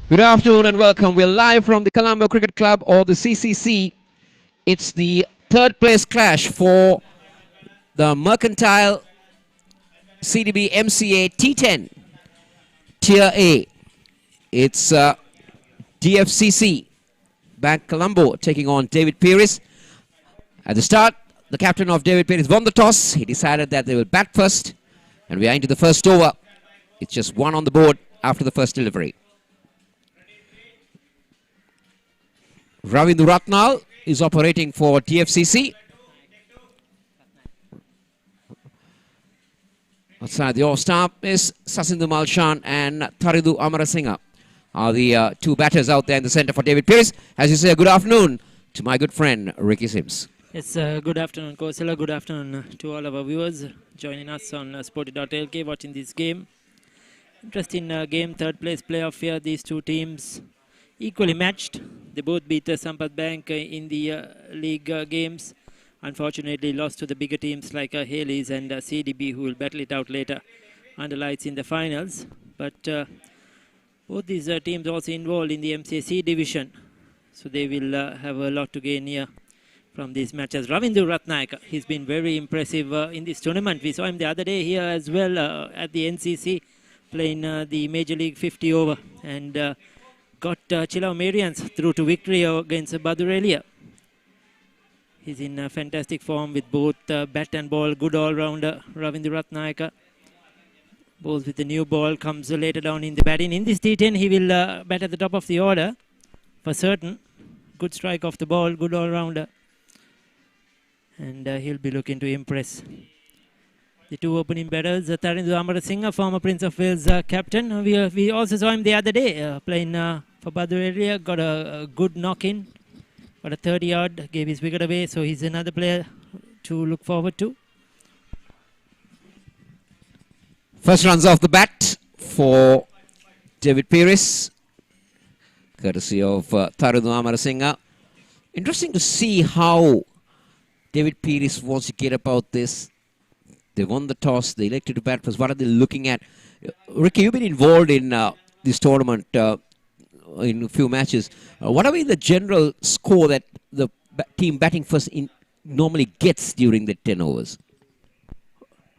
Good afternoon and welcome. We're live from the Colombo Cricket Club or the CCC. It's the third place clash for the Mercantile CDB MCA T10 Tier A. It's DFCC Bank Colombo taking on David Peris. At the start, the captain of David Peris won the toss. He decided that they will bat first, and we are into the first over. It's just one on the board after the first delivery. Ravindra Ratnal is operating for DFCC. Outside the off-stump is Sasindu Malshan and Tharidu Amarasinghe are the two batters out there in the centre for David Peris. As you say, good afternoon to my good friend Ricky Sims. Yes, good afternoon, Kosala. Good afternoon to all of our viewers joining us on Sporty.lk watching this game. Interesting game, third place playoff here. These two teams equally matched. They both beat Sampath Bank in the league games. Unfortunately, lost to the bigger teams like Haleys and CDB, who will battle it out later under lights in the finals. But both these teams also involved in the MCA division, so they will have a lot to gain here from these matches. Ravindra Ratnayaka, he's been very impressive in this tournament. We saw him the other day here as well at the NCC playing the Major League 50 over and got Chilau Marians through to victory against Badurelia. He's in fantastic form with both bat and ball. Good all-rounder, Ravindra Ratnayaka. Bowls with the new ball, comes later down in the batting. In this T10, he will bat at the top of the order for certain. Good strike off the ball, good all-rounder. And he'll be looking to impress. The two opening batters, Tharidu Amarasinghe, former Prince of Wales captain. We also saw him the other day playing for Badurelia. Got a good knock-in. Got a 30-yard, gave his wicket away. So he's another player to look forward to. First runs off the bat for David Peris, courtesy of Tharidu Amarasinghe. Interesting to see how David Peris wants to get about this. They won the toss. They elected to bat first. What are they looking at? Ricky, you've been involved in this tournament in a few matches. What are the general score that the team batting first normally gets during the 10 overs?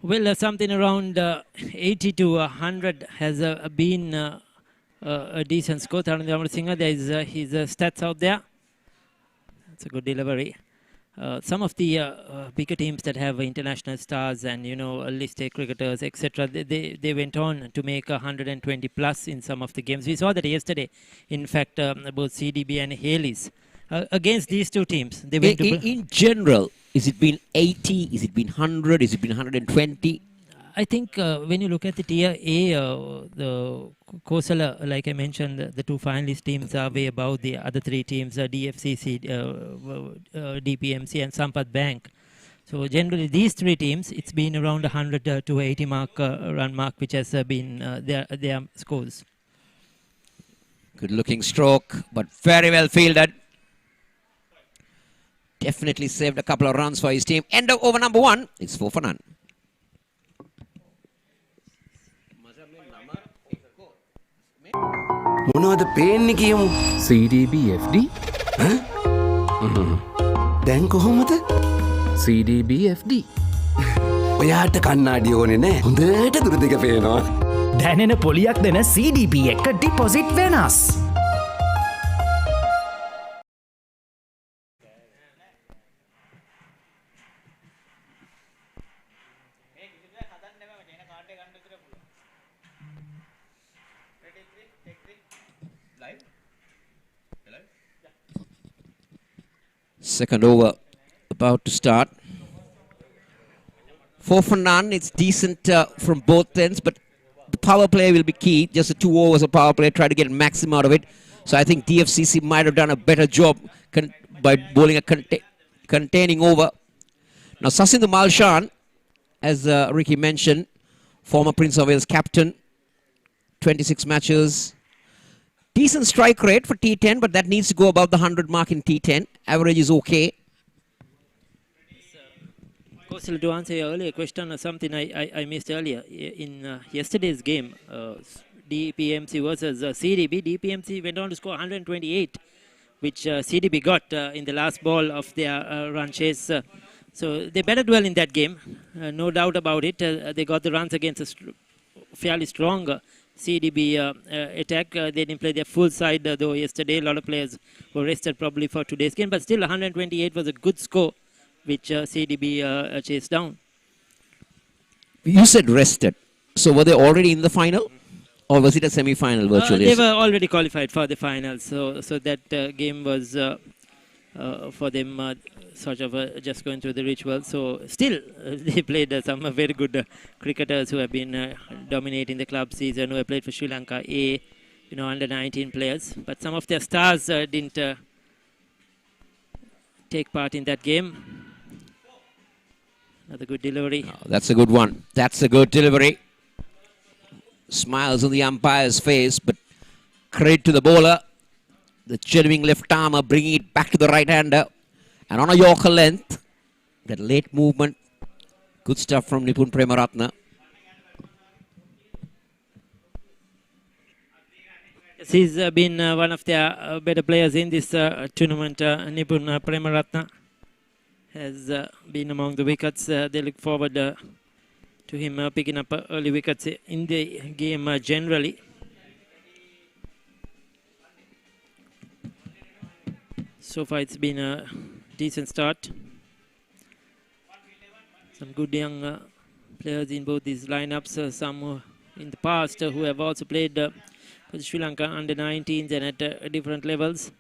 Well, something around 80 to 100 has been a decent score. Tharidu Amarasinghe, there is his stats out there. That's a good delivery. Some of the bigger teams that have international stars and, you know, listed cricketers, etc., they went on to make 120 plus in some of the games. We saw that yesterday. In fact, both CDB and Haleys. Against these two teams, they went in general, is it been 80? Is it been 100? Is it been 120? I think when you look at the Tier A, the Kosala, like I mentioned, the two finalist teams are way above the other three teams, DFCC, DPMC and Sampath Bank. So generally these three teams, it's been around 100 to 80 mark, run mark, which has been their scores. Good looking stroke, but very well fielded. Definitely saved a couple of runs for his team. End of over number 1. It's 4 for none. මොනවද පේන්නේ කියමු CDBFD දැන් කොහොමද CDBFD ඔයාට කන්නාඩි ඕනේ නෑ හොඳට දුර දෙක පේනවා දැනෙන පොලියක් දෙන CDB එක ඩිපොසිට් වෙනස් Second over about to start. 4 for none. It's decent from both ends, but the power play will be key. Just the 2 overs of power play, try to get maximum out of it. So I think DFCC might have done a better job by bowling a containing over. Now Sasinder Malshan, as Ricky mentioned, former Prince of Wales captain, 26 matches. Decent strike rate for T10, but that needs to go above the 100 mark in T10. Average is okay. Kosil, to answer your earlier question, something I missed earlier. In yesterday's game, DPMC versus CDB, DPMC went on to score 128, which CDB got in the last ball of their run chase. So they batted well in that game, no doubt about it. They got the runs against a fairly strong CDB attack. They didn't play their full side, though yesterday a lot of players were rested probably for today's game. But still, 128 was a good score, which CDB chased down. You said rested. So were they already in the final? Or was it a semi-final virtually? They were already qualified for the final. So that game was for them sort of just going through the ritual. So still, they played some very good cricketers who have been dominating the club season, who have played for Sri Lanka A, under 19 players. But some of their stars didn't take part in that game. Another good delivery. Oh, that's a good one. That's a good delivery. Smiles on the umpire's face, but credit to the bowler. The genuine left armer bringing it back to the right-hander. And on a Yorker length, that late movement. Good stuff from Nipun Premaratna. Yes, he's been one of their better players in this tournament. Nipun Premaratna has been among the wickets. They look forward to him picking up early wickets in the game generally. So far it's been a decent start. Some good young players in both these lineups. Some in the past who have also played for the Sri Lanka under 19s and at different levels.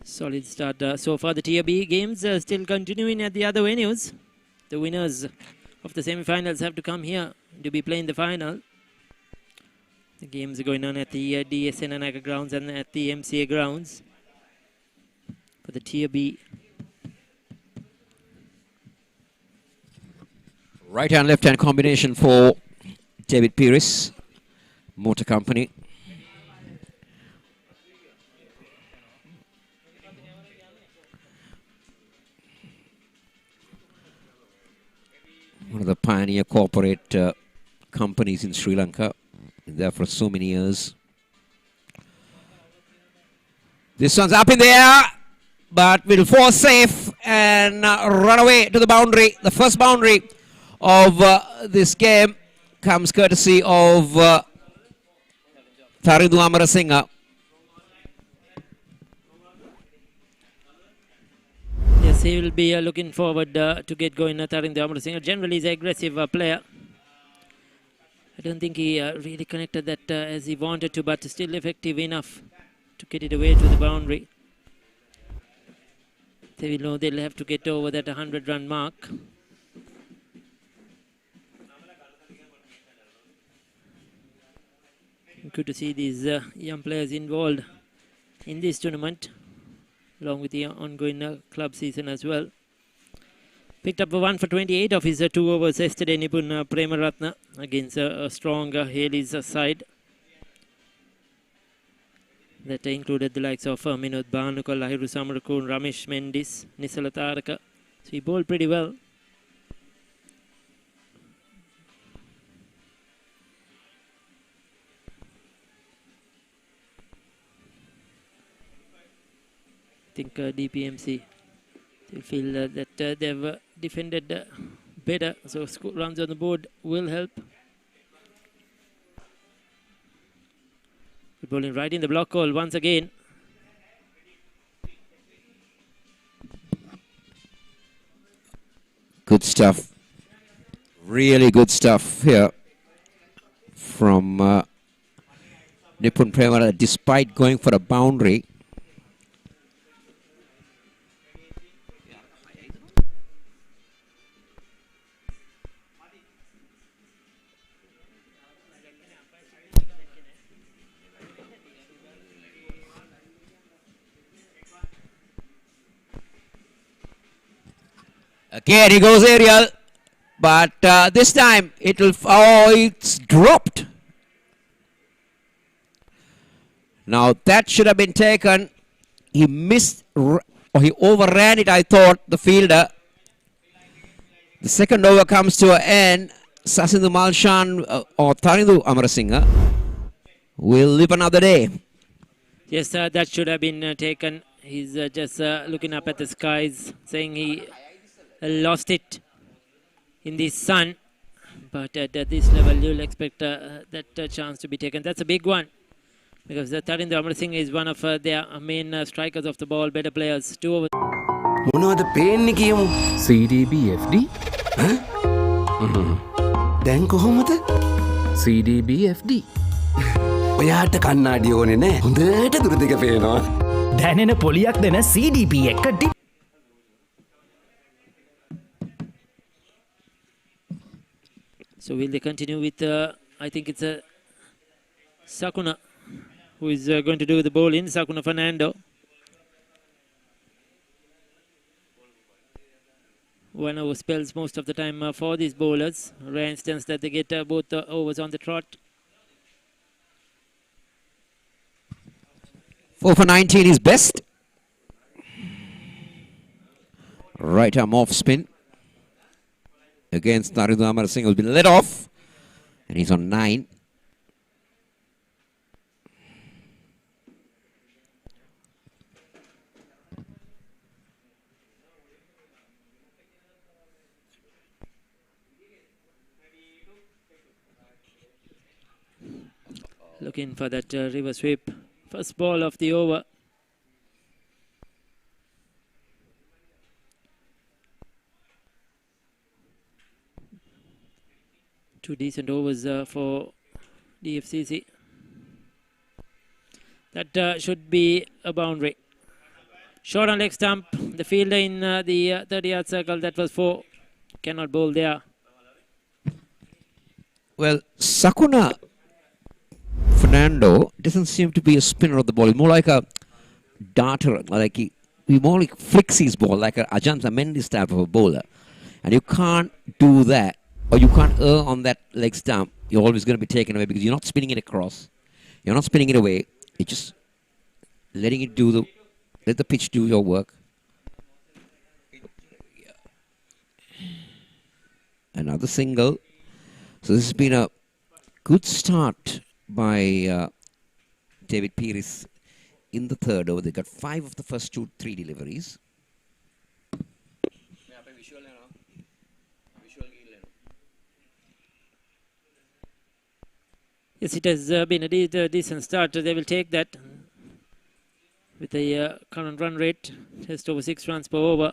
Solid start so far. The Tier B games still continuing at the other venues. The winners of the semi-finals have to come here to be playing the final. The games are going on at the DSN grounds and at the MCA grounds for the Tier B. Right-hand, left-hand combination for David Pires, Motor Company. One of the pioneer corporate companies in Sri Lanka. Been there for so many years. This one's up in the air, but will fall safe and run away to the boundary. The first boundary of this game comes courtesy of Tharindu Amarasinghe. Yes, he will be looking forward to get going. Tharindu Amarasinghe generally is an aggressive player. I don't think he really connected that as he wanted to, but still effective enough to get it away to the boundary. They will know they'll have to get over that 100-run mark. Good to see these young players involved in this tournament, along with the ongoing club season as well. Picked up a 1 for 28 of his 2 overs yesterday, Nipun Premaratna, against a strong Haley's side. That included the likes of Minod Bhanukal, Lahiru Samarakun, Ramesh Mendis, Nisala Taraka. So he bowled pretty well. I think DPMC, they feel that they've defended better, so runs on the board will help. Good bowling right in the block hole once again. Good stuff Really good stuff here from Nippon Premara, despite going for a boundary. Again, he goes aerial, but this time it will. Oh, it's dropped. Now that should have been taken. He missed, or he overran it, I thought, the fielder. The second over comes to an end. Sasindu Malshan or Tarindu Amarasinghe will live another day. Yes, that should have been taken. He's just looking up at the skies, saying he lost it in the sun. But at this level, you'll expect that chance to be taken. That's a big one, because Tarindu Amarasinghe is one of their main strikers of the ball, better players. 2 over. මොනවද පේන්නේ කියමු. CDBFD දැන් කොහොමද? CDBFD ඔයාට කන්නාඩි ඕනේ නෑ. හොඳට දුර දෙක පේනවා. දැනෙන පොලියක් දෙන CDB එක dip. So will they continue with, I think it's Sakuna, who is going to do the bowling, Sakuna Fernando. One over spells most of the time for these bowlers. Rare instance that they get both overs on the trot. 4 for 19 is best. Right arm off spin against Tarindu Amarasinghe will be let off, and he's on 9. Looking for that river sweep. First ball of the over. Two decent overs for DFCC. That should be a boundary. Short on leg stump. The fielder in the 30-yard circle. That was 4. Cannot bowl there. Well, Sakuna Fernando doesn't seem to be a spinner of the ball. He's more like a darter, like he more like flicks his ball, like a Ajanta Mendes type of a bowler. And you can't do that, or you can't err on that leg stump. You're always going to be taken away because you're not spinning it across. You're not spinning it away. You're just letting it do let the pitch do your work. Another single. So this has been a good start by David Pires in the third over. They got 5 of the first 3 deliveries. Yes, it has been a decent start. They will take that with the current run rate, just over 6 runs per over.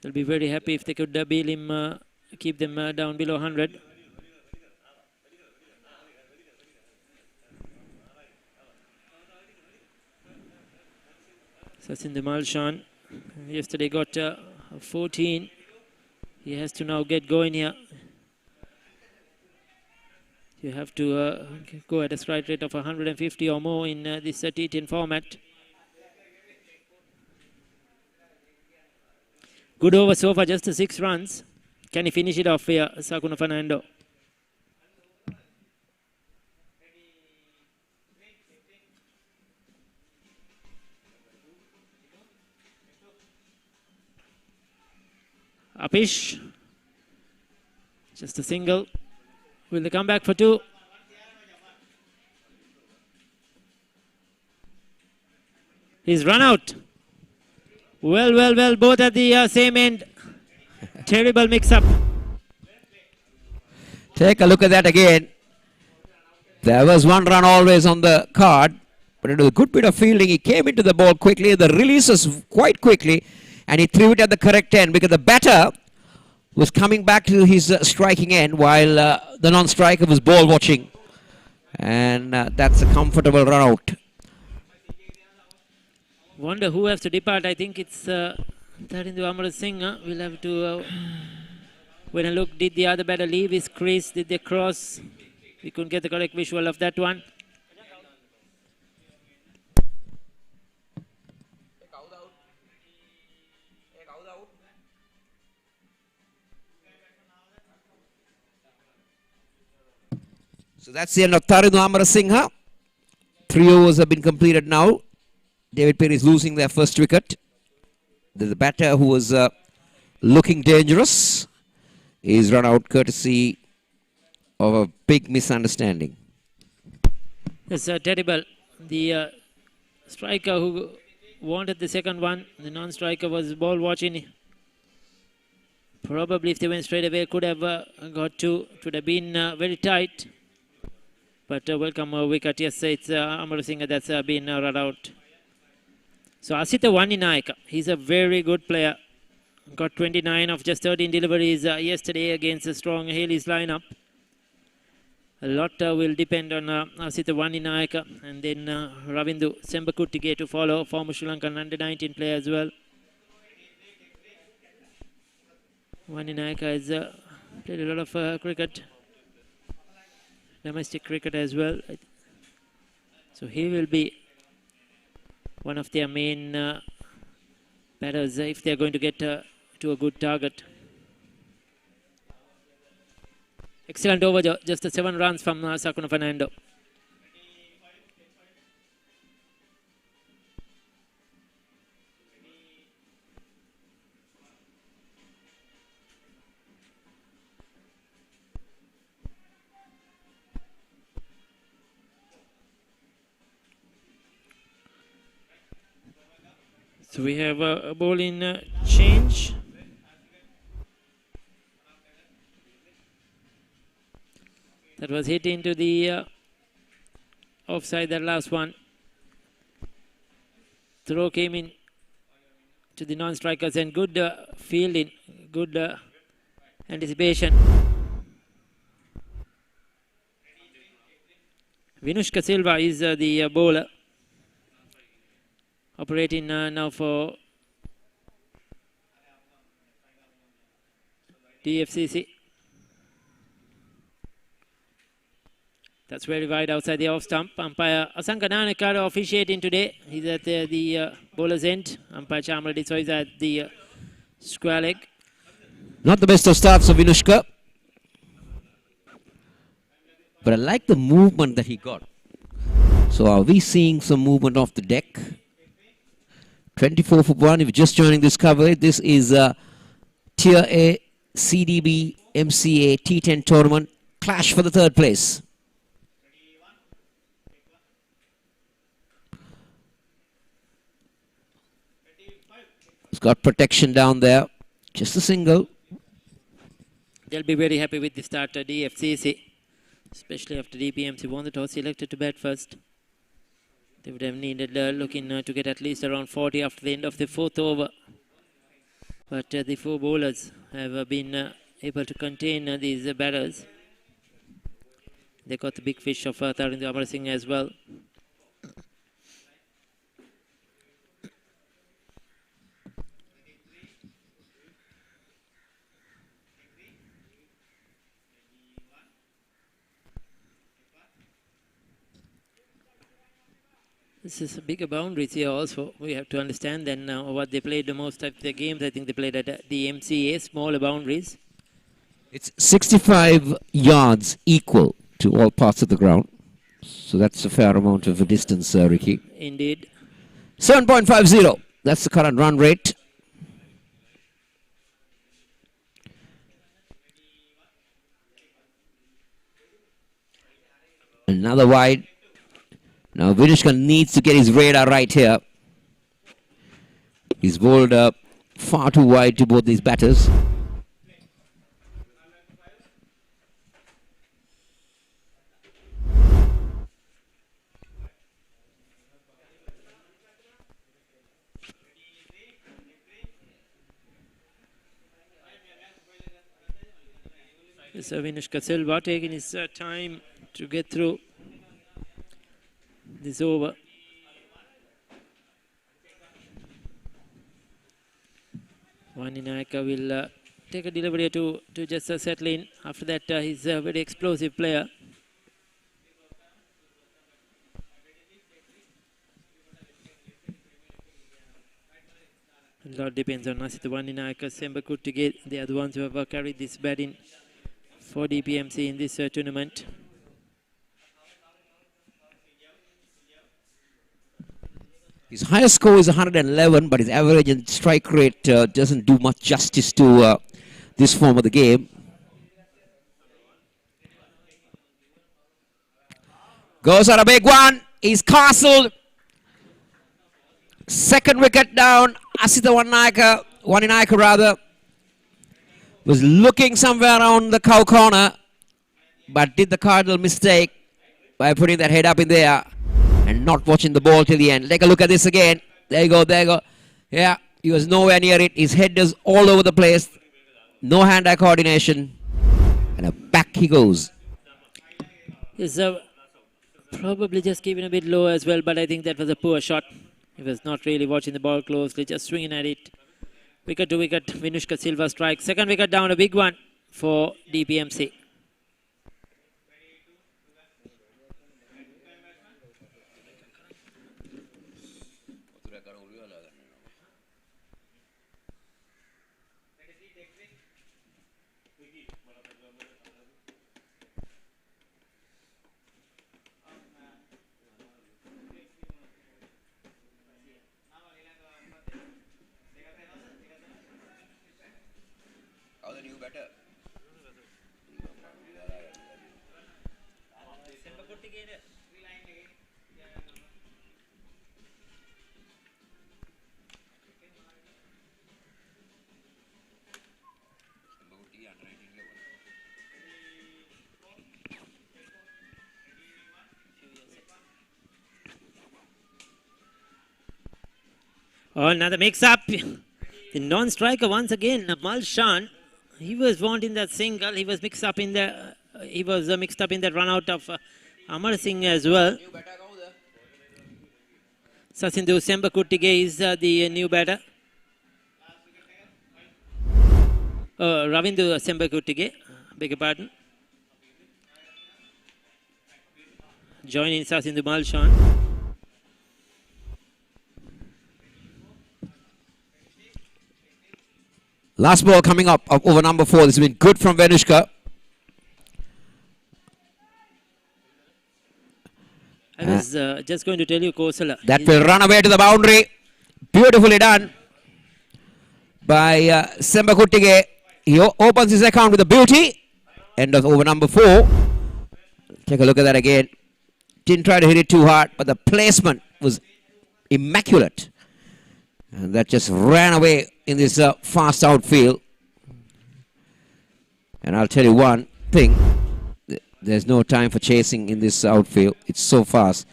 They'll be very happy if they could bail him, keep them down below 100. Sasindu Malshan yesterday got 14. He has to now get going here. You have to go at a strike rate of 150 or more in this T10 format. Good over so far, just 6 runs. Can he finish it off here, Sakuna Fernando? Upish. Just a single. Will they come back for 2? He's run out. Well, both at the same end. Terrible mix-up. Take a look at that again. There was 1 run always on the card, but it was a good bit of fielding. He came into the ball quickly. The release was quite quickly, and he threw it at the correct end because the batter was coming back to his striking end while the non-striker was ball watching. And that's a comfortable run out. Wonder who has to depart. I think it's Tharinder Amar Singh. We'll have to, when I look, did the other batter leave his crease? Did they cross? We couldn't get the correct visual of that one. So that's the end of Tharinder Amar Singh. 3 overs have been completed now. David Perry is losing their first wicket. The batter who was looking dangerous is run out courtesy of a big misunderstanding. It's terrible. The striker who wanted the second one, the non-striker was ball watching. Probably if they went straight away could have got two. It would have been very tight. But welcome wicket. Yes, it's Amar Singh that's been run out. So Asita Waninaika, he's a very good player. Got 29 of just 13 deliveries yesterday against a strong Haley's lineup. A lot will depend on Asita Waninaika and then Ravindu Sembakuttige to follow, former Sri Lankan under-19 player as well. Waninaika has played a lot of cricket, domestic cricket as well. So he will be one of their main batters if they are going to get to a good target. Excellent over, just 7 runs from Sakuna Fernando. So we have a bowling change. That was hit into the offside, that last one. Throw came in to the non-strikers and good fielding, good anticipation. Vinushka Silva is the bowler. Operating now for DFCC. That's very wide outside the off stump. Umpire Asanka Nanakara officiating today. He's at the bowler's end. Umpire Chamala Disoy is at the square leg. Not the best of starts of Vinushka. But I like the movement that he got. So are we seeing some movement off the deck? 24 for 1. If you're just joining this coverage, this is Tier A CDB MCA T10 tournament clash for the third place. He's got protection down there. Just a single. They'll be very happy with the start at DFCC, especially after DPMC won the toss, elected to bat first. They would have needed looking to get at least around 40 after the end of the 4th over. But the 4 bowlers have been able to contain these batters. They got the big fish of Tharinder Amar Singh as well. This is bigger boundaries here also. We have to understand then what they played the most of the games. I think they played at the MCA, smaller boundaries. It's 65 yards equal to all parts of the ground. So that's a fair amount of a distance, Ricky. Indeed. 7.50. That's the current run rate. Another wide. Now Vinushka needs to get his radar right here. He's bowled far too wide to both these batters. So Vinushka Silva taking his time to get through this over. Vaninayaka will take a delivery to just settle in. After that, he's a very explosive player. A lot depends on Nasitha Vaninayaka, Semba Kuttige. They are the ones who have carried this batting for DPMC in this tournament. His highest score is 111, but his average and strike rate doesn't do much justice to this form of the game. Goes on a big one. He's castled. Second wicket down. Asita Vaninayaka rather, was looking somewhere around the cow corner, but did the cardinal mistake by putting that head up in there and not watching the ball till the end. Take a look at this again. There you go, there you go. Yeah, he was nowhere near it. His head is all over the place. No hand-eye coordination. And back he goes. He's probably just keeping a bit low as well, but I think that was a poor shot. He was not really watching the ball closely, just swinging at it. Wicket to wicket, Vinushka Silva strike. Second wicket down, a big one for DPMC. Oh, another mix-up. The non-striker once again, Malshan. He was wanting that single. He was mixed up in the. He was mixed up in that run out of Amar Singh as well. Sasindu Semba Kuttige is the new batter. Ravindu Semba Kuttige, beg your pardon. Joining Sasindu Malshan. Last ball coming up over number 4. This has been good from Venushka. I was just going to tell you, Kosala. That will run away to the boundary. Beautifully done by Semba Kuttige. He opens his account with a beauty. End of over number 4. Take a look at that again. Didn't try to hit it too hard, but the placement was immaculate. And that just ran away in this fast outfield. And I'll tell you one thing. There's no time for chasing in this outfield. It's so fast.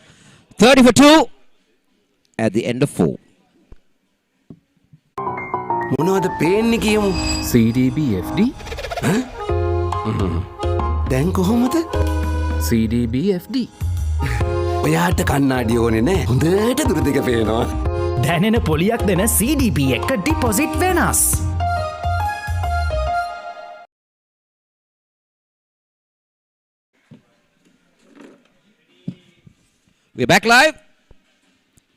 30 for 2 at the end of 4. මොනවද පේන්නේ කියමු CDBFD දැන් කොහොමද CDBFD ඔයාට කන්නාඩි ඕනේ නෑ හොඳට දුර දෙක පේනවා දැනෙන පොලියක් දෙන CDB එක ඩිපොසිට් වෙනස් We're back live.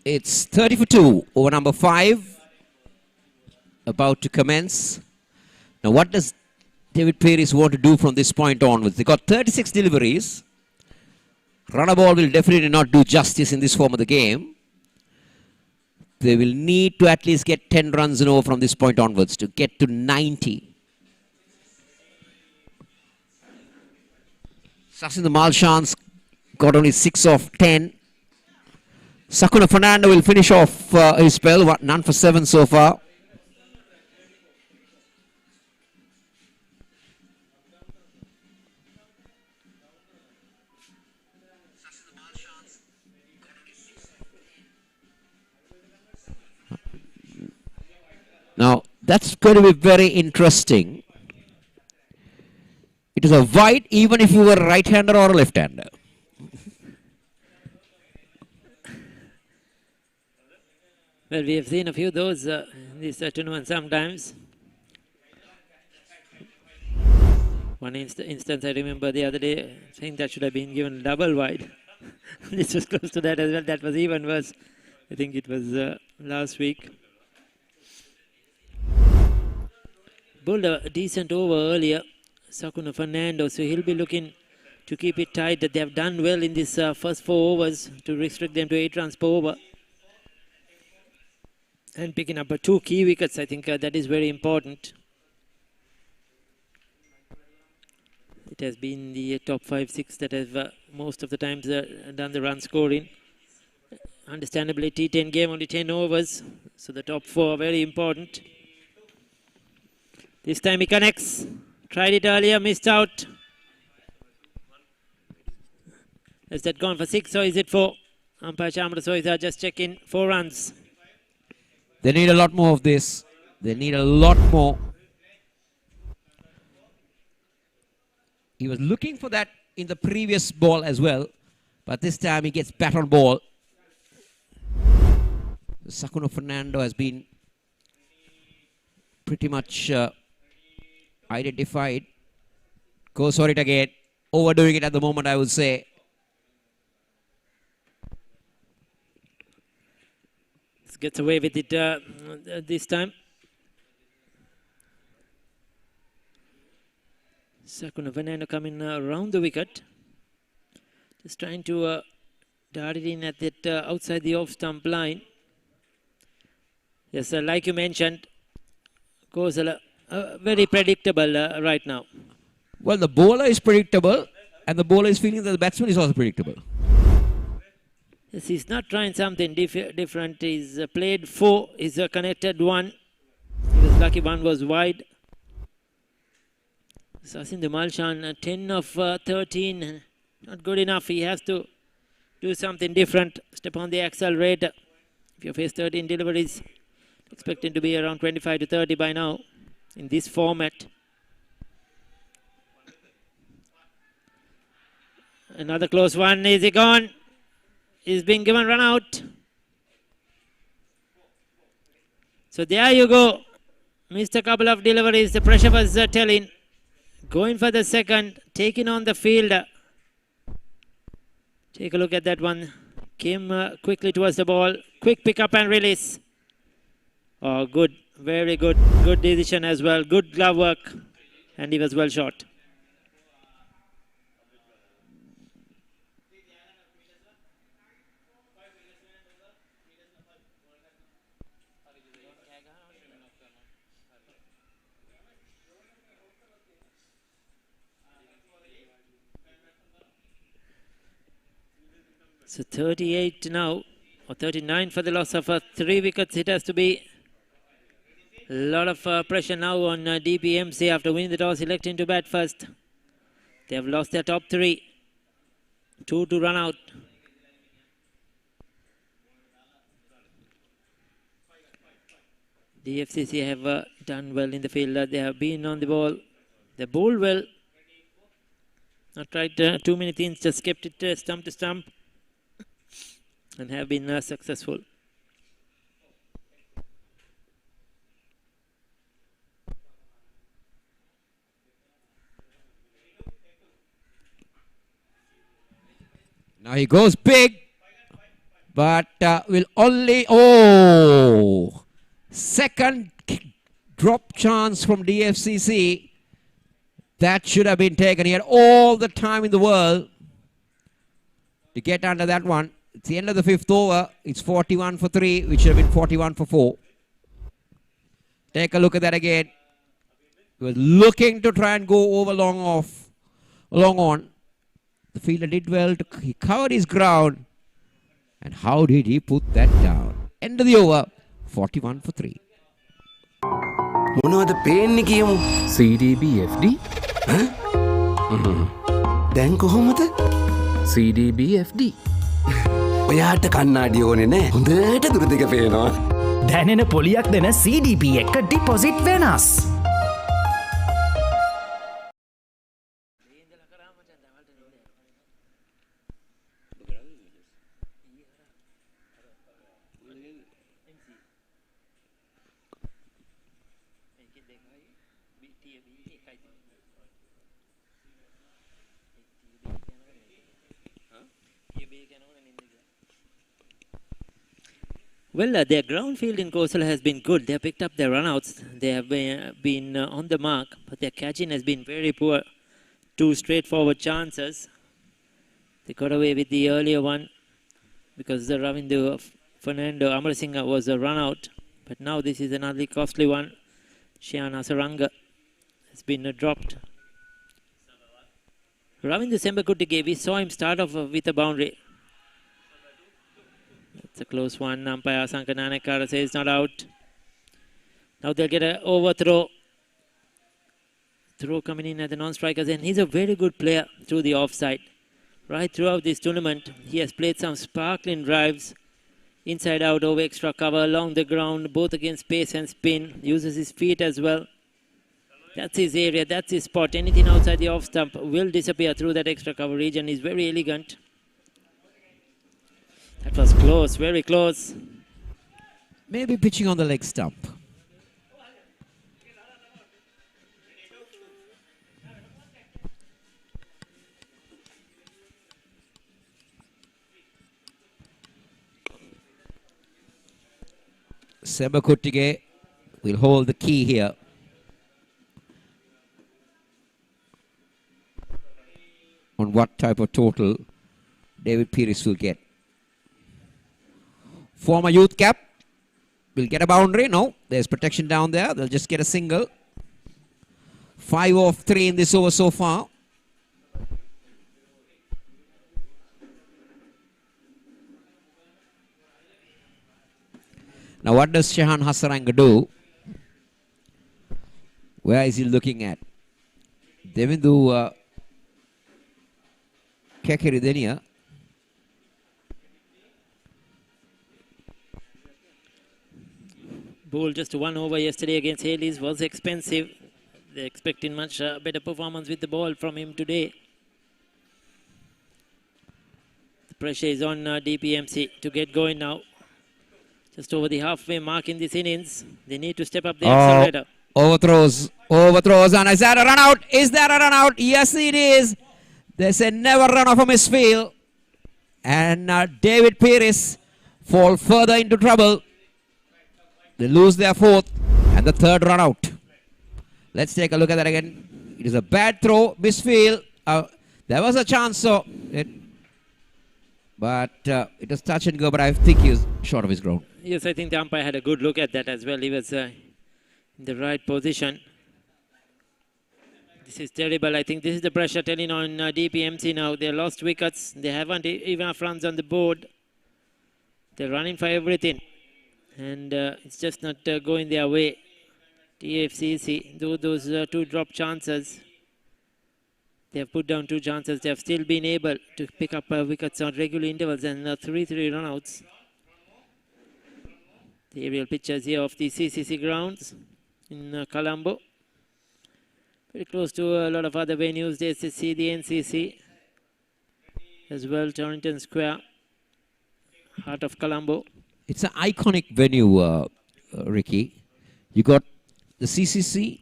It's 30 for 2 over number 5. About to commence. Now what does David Paris want to do from this point onwards? They got 36 deliveries. Runner ball will definitely not do justice in this form of the game. They will need to at least get 10 runs in over from this point onwards to get to 90. Sasindu Malshan's got only 6 of 10. Sakuna Fernando will finish off his spell. None for 7 so far. Now, that's going to be very interesting. It is a wide even if you were a right-hander or a left-hander. Well, we have seen a few of those in this tournament sometimes. One instance I remember the other day, saying that should have been given double wide. This was close to that as well. That was even worse. I think it was last week. Bowled a decent over earlier, Sakuna Fernando, so he'll be looking to keep it tight. They have done well in this first 4 overs to restrict them to 8 runs per over. And picking up 2 key wickets, I think that is very important. It has been the top 5-6 that have most of the times done the run scoring. Understandably, T10 game, only 10 overs, so the top 4 are very important. This time he connects. Tried it earlier, missed out. Has that gone for 6 or is it 4? Umpire Chamra Soiza just checking 4 runs. They need a lot more of this. They need a lot more. He was looking for that in the previous ball as well, but this time he gets bat on ball. Sakuna Fernando has been pretty much identified. Goes for it again. Overdoing it at the moment, I would say. Gets away with it this time. Sakuna Fernando coming around the wicket. Just trying to dart it in at that outside the off stump line. Yes, like you mentioned, goes very predictable right now. Well, the bowler is predictable and the bowler is feeling that the batsman is also predictable. Yes, he's not trying something different. He's played 4, he's connected 1. He was lucky 1 was wide. Sasin Malshan, 10 of 13, not good enough. He has to do something different, step on the accelerator. If you face 13 deliveries, expecting to be around 25 to 30 by now in this format. Another close one, is he gone? He's being given run out. So there you go. Missed a couple of deliveries. The pressure was telling. Going for the second. Taking on the field. Take a look at that one. Came quickly towards the ball. Quick pick up and release. Oh, good. Very good. Good decision as well. Good glove work. And he was well shot. So 38 now, or 39 for the loss of 3 wickets. It has to be a lot of pressure now on DPMC after winning the toss, electing to bat first. They have lost their top 3. 2 to run out. DFCC have done well in the field. They have been on the ball. They bowled well. Not tried too many things, just kept it stump to stump. And have been successful. Now he goes big, but will only, second drop chance from DFCC. That should have been taken. He had all the time in the world to get under that one. It's the end of the 5th over. It's 41 for 3, which should have been 41 for 4. Take a look at that again. He was looking to try and go over long on. The fielder did well. He covered his ground. And how did he put that down? End of the over. 41 for 3. මොනවද පේන්නේ කියමු CDBFD දැන් කොහොමද CDBFD ඔයාට කන්නාඩි ඕනේ නෑ හොඳට දුර දෙක පේනවා දැනෙන පොලියක් දෙන CDB එක ඩිපොසිට් වෙනස් Well, their ground field in Kosala has been good. They have picked up their runouts. They have been on the mark, but their catching has been very poor. 2 straightforward chances. They got away with the earlier one because the Ravindu Fernando Amarasinghe was a run out. But now this is another costly one. Shian Asaranga has been dropped. Ravindu Sembakuttige, we saw him start off with a boundary. It's a close one. Umpire Sankananekara says not out. Now they'll get an overthrow. Throw coming in at the non-strikers, and he's a very good player through the offside. Right throughout this tournament, he has played some sparkling drives. Inside out, over extra cover, along the ground, both against pace and spin. Uses his feet as well. That's his area, that's his spot. Anything outside the off stump will disappear through that extra cover region. He's very elegant. That was close, very close. Maybe pitching on the leg stump. Sembakuttige will hold the key here. On what type of total David Pires will get. Former youth cap will get a boundary. No, there's protection down there. They'll just get a single. 5 of 3 in this over so far. Now what does Shahan Hasaranga do? Where is he looking at? Devindu Kekiridenia. Ball just 1 over yesterday against Hales was expensive. They're expecting much better performance with the ball from him today. The pressure is on DPMC to get going now. Just over the halfway mark in this innings. They need to step up the accelerator. Overthrows, and is that a run out? Is that a run out? Yes, it is. They said never run off a misfield. And David Pires fall further into trouble. They lose their 4th and the 3rd run out. Let's take a look at that again. It is a bad throw, misfield. There was a chance, but it was touch and go, but I think he was short of his ground. Yes, I think the umpire had a good look at that as well. He was in the right position. This is terrible. I think this is the pressure telling on DPMC now. They lost wickets. They haven't even enough runs on the board. They're running for everything. And it's just not going their way. DFCC, those 2 drop chances. They have put down 2 chances. They have still been able to pick up wickets on regular intervals and 3-3 runouts. The aerial pictures here of the CCC grounds in Colombo. Very close to a lot of other venues. The SSC, the NCC, as well, Torrington Square, heart of Colombo. It's an iconic venue, Ricky. You got the CCC,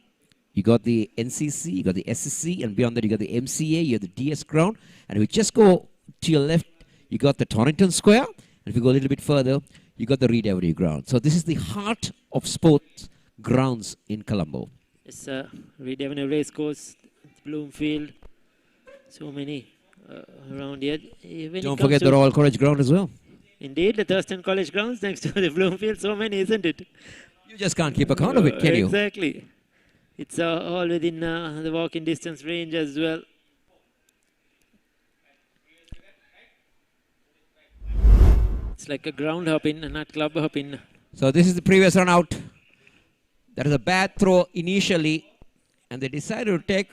you got the NCC, you got the SSC, and beyond that you got the MCA, you have the DS ground. And if you just go to your left, you got the Torrington Square. And if you go a little bit further, you got the Reed Avenue ground. So this is the heart of sports grounds in Colombo. It's Reed Avenue Racecourse, Bloomfield, so many around here. Don't forget the Royal College ground as well. Indeed, the Thurston College grounds next to the Bloomfield, so many, isn't it? You just can't keep account of it, can you? Exactly. It's all within the walking distance range as well. It's like a ground hopping, not club hopping. So this is the previous run out. That is a bad throw initially, and they decided to take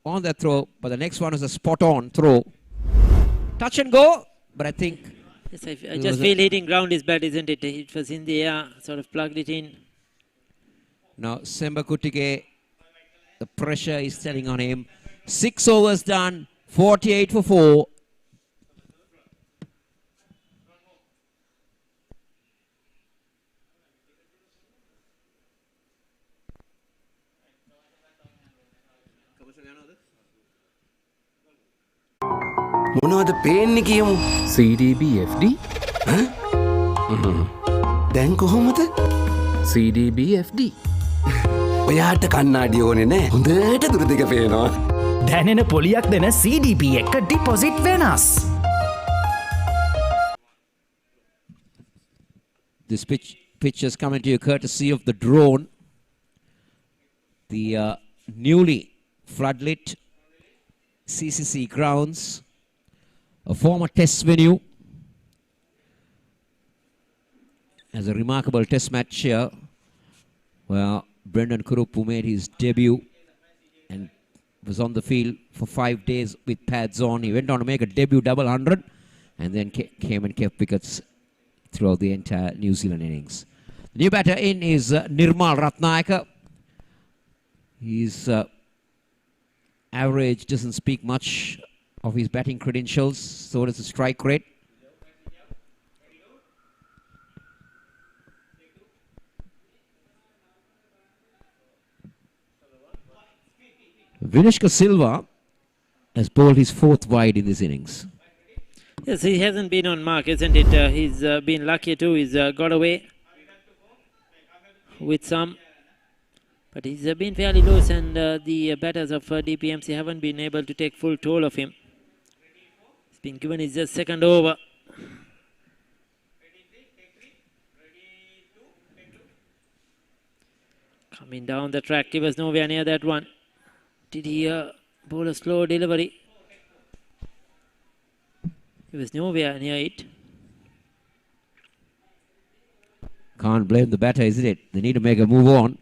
on that throw, but the next one is a spot-on throw. Touch and go, but I think... Yes, I just feel hitting ground is bad, isn't it? It was in the air, sort of plugged it in. Now, Sembakuttige, the pressure is telling on him. 6 overs done, 48 for 4. මොනවද පේන්නේ කියමු CDBFD දැන් කොහොමද? CDBFD. ඔයාට කන්නාඩි ඕනේ නෑ. හොඳට දුර දෙක පේනවා. දැනෙන පොලියක් දෙන CDB එක ඩිපොසිට් වෙනස්. This pitch has come into you courtesy of the drone. The newly floodlit CCC grounds, a former test venue. As a remarkable test match here, where Brendan Kurupu made his debut and was on the field for 5 days with pads on. He went on to make a debut double 100 and then came and kept wickets throughout the entire New Zealand innings. The new batter in is Nirmal Ratnayaka. His average doesn't speak much of his batting credentials, so does the strike rate. Vinishka Silva has bowled his 4th wide in this innings. Yes, he hasn't been on mark, isn't it? He's been lucky too. He's got away with some. But he's been fairly loose, and the batters of DPMC haven't been able to take full toll of him. He's been given his second over. Coming down the track, he was nowhere near that one. Did he bowl a slow delivery? He was nowhere near it. Can't blame the batter, isn't it? They need to make a move on.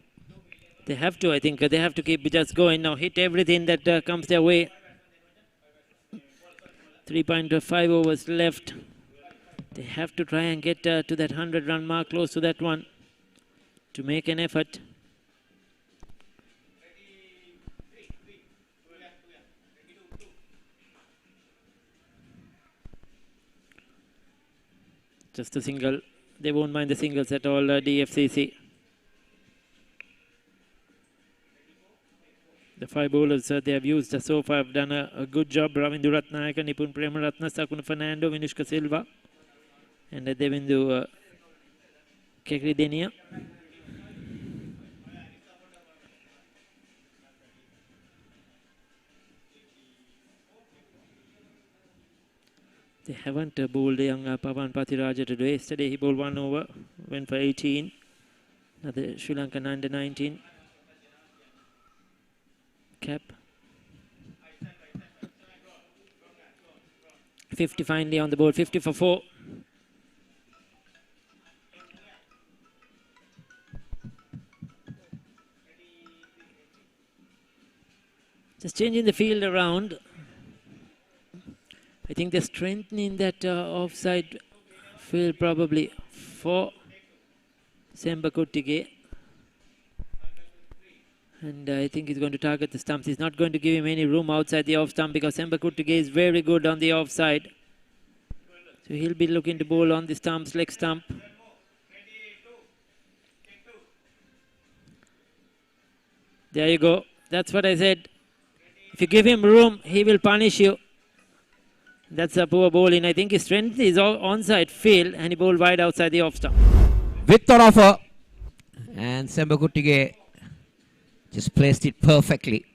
They have to, I think. They have to keep just going now. Hit everything that comes their way. 3.5 overs left. They have to try and get to that 100-run mark, close to that one, to make an effort. Just a single. They won't mind the singles at all, DFCC. The 5 bowlers they have used so far have done a good job. Ravindu Ratnayaka, Nipun Premaratna, Sakuna Fernando, Vinishka Silva, and Devindu Kekridenia. They haven't bowled young Pavan Patiraja today. Yesterday he bowled 1 over, went for 18. Another Sri Lankan under 19 cap. 50 finally on the board, 50 for 4. Just changing the field around. I think they're strengthening that offside field probably for Semba Kuttige. And I think he's going to target the stumps. He's not going to give him any room outside the off stump because Semba Kuttige is very good on the offside. So he'll be looking to bowl on the stumps, leg stump. There you go. That's what I said. If you give him room, he will punish you. That's a poor bowling. I think his strength is onside field and he bowled wide outside the off stump. With that offer, and Semba Kuttige just placed it perfectly.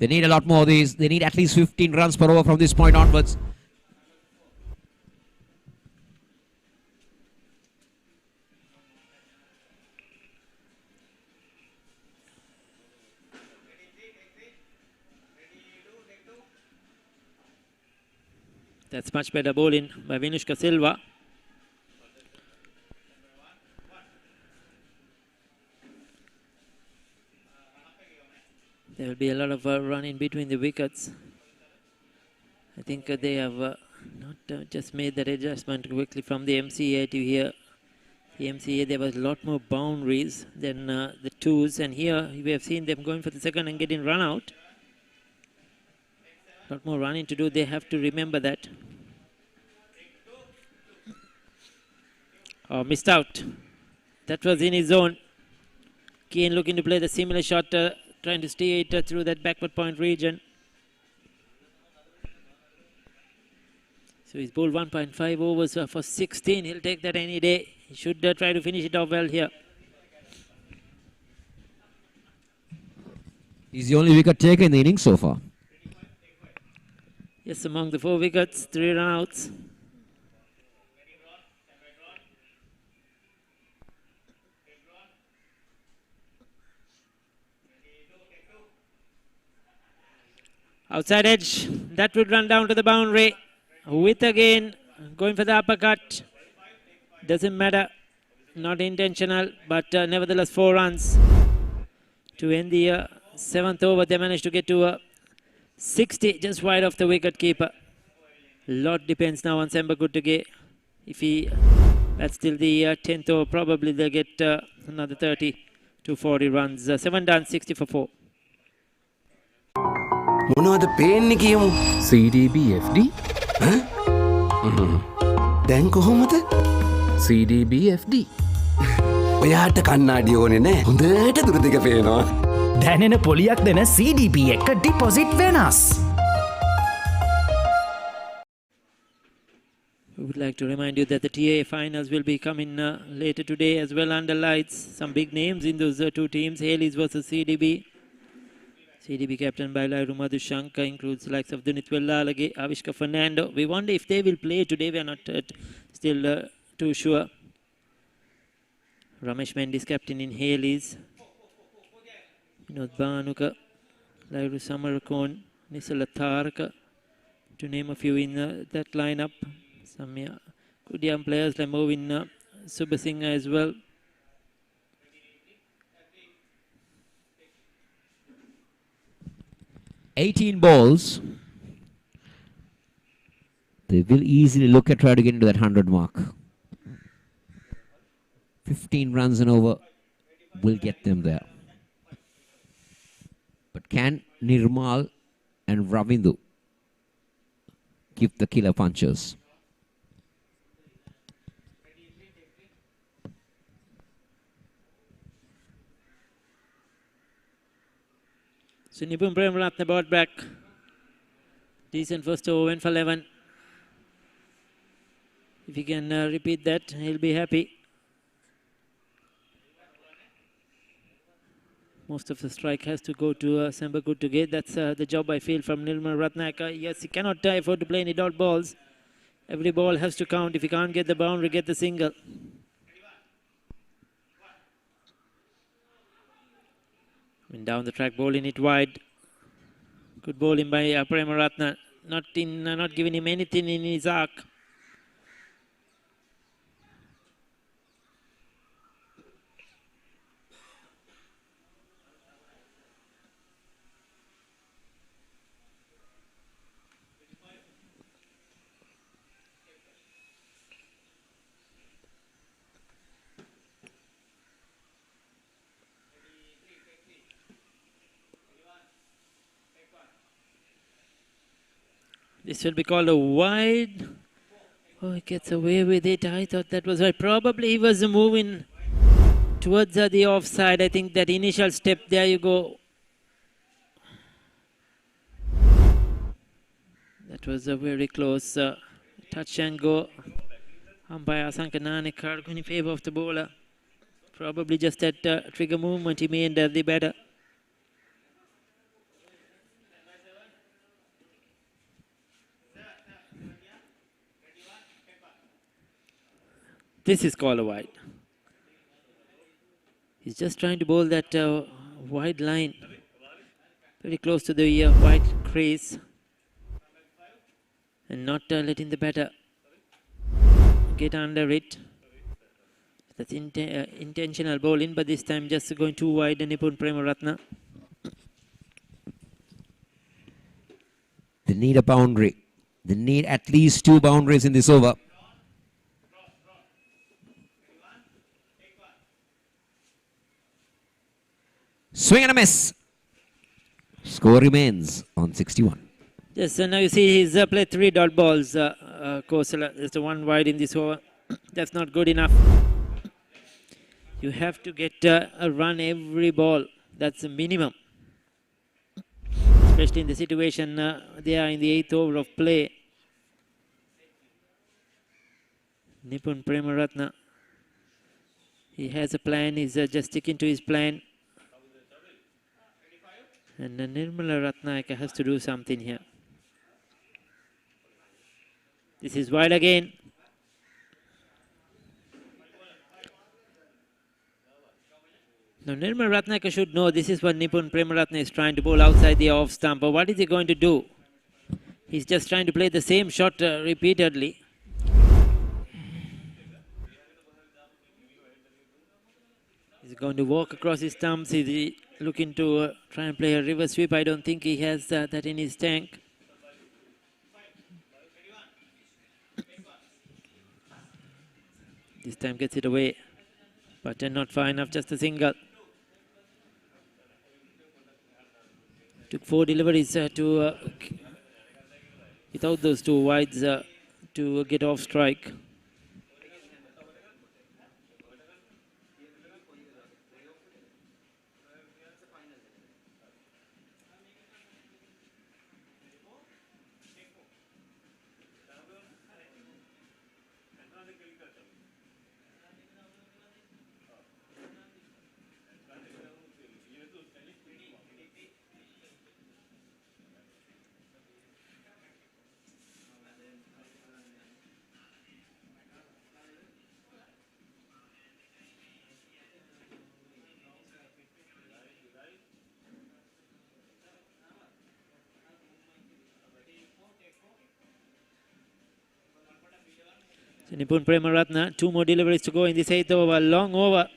They need a lot more of these. They need at least 15 runs per over from this point onwards. That's much better bowling by Vinishka Silva. There will be a lot of run in between the wickets. I think they have not just made that adjustment quickly from the MCA to here. The MCA, there was a lot more boundaries than the twos, and here we have seen them going for the second and getting run out. A lot more running to do. They have to remember that. Oh, missed out. That was in his zone. Keane looking to play the similar shot, trying to steer it through that backward point region. So So he's bowled 1.5 overs for 16. He'll take that any day. He should try to finish it off well here. He's the only wicket taker in the innings so far. Yes, among the 4 wickets, 3 run-outs. Outside edge, that would run down to the boundary. With again, going for the uppercut. Doesn't matter, not intentional, but nevertheless 4 runs. To end the 7th over, they managed to get to 60, just wide of the wicket keeper. Lot depends now on Sembaguttuge. If he bats till the 10th over, probably they'll get another 30 to 40 runs. 7 done, 60 for 4. මොනවද පේන්නේ කියමු CDBFD දැන් කොහොමද CDBFD ඔයාට කන්නාඩි ඕනේ නෑ හොඳට දුර දෙක පේනවා දැනෙන පොලියක් දෙන CDB එක ඩිපොසිට් වෙනස්. We would like to remind you that the TA finals will be coming later today as well under lights. Some big names in those 2 teams, Hales versus CDB. CDB captain by Lairu Madhushanka includes the likes of Dunith Wellalage, Avishka Fernando. We wonder if they will play today. We are not still too sure. Ramesh Mendis captain in Hales. Vinod Banuka, Lairu Samarakon, Nisala Tharaka, to name a few in that lineup. Some good young players like Movin Subasingha as well. $18 balls. They will easily look at try to get into that 100 mark. 15 runs and over will get them there. But can Nirmal and Ravindu give the killer punches? So Nipun Premaratne brought back. Decent first over, went for 11. If he can repeat that, he'll be happy. Most of the strike has to go to Sembaguttuge. That's the job I feel from Nirmal Ratnaka. Yes, he cannot afford to play any dot balls. Every ball has to count. If he can't get the boundary, get the single. And down the track, bowling it wide. Good bowling by Premaratne. Not giving him anything in his arc. This will be called a wide. Oh, he gets away with it. I thought that was right. Probably he was moving towards the offside. I think that initial step, there you go. That was a very close touch and go. Umpire Asanka Nanekar going in favor of the bowler. Probably just that trigger movement he made the batter. This is called a wide. He's just trying to bowl that wide line. Very close to the wide crease. And not letting the batter get under it. That's intentional bowling, but this time just going too wide. Nipun Premaratne. They need a boundary. They need at least 2 boundaries in this over. Swing and a miss. Score remains on 61. Yes, so now you see he's played 3 dot balls. Kosala, just 1 wide in this over. That's not good enough. You have to get a run every ball. That's the minimum. Especially in the situation they are in the 8th over of play. Nipun Premaratna. He has a plan. He's just sticking to his plan. And Nirmala Ratnayaka has to do something here. This is wide again. Now Nirmala Ratnayaka should know this is what Nipun Premaratna is trying to bowl outside the off stump. But what is he going to do? He's just trying to play the same shot repeatedly. He's going to walk across his stumps. He's looking to try and play a reverse sweep. I don't think he has that in his tank. This time gets it away, but not far enough, just a single. Took 4 deliveries without those 2 wides to get off strike. So Nipun Premaratna, 2 more deliveries to go in this 8th over, long over.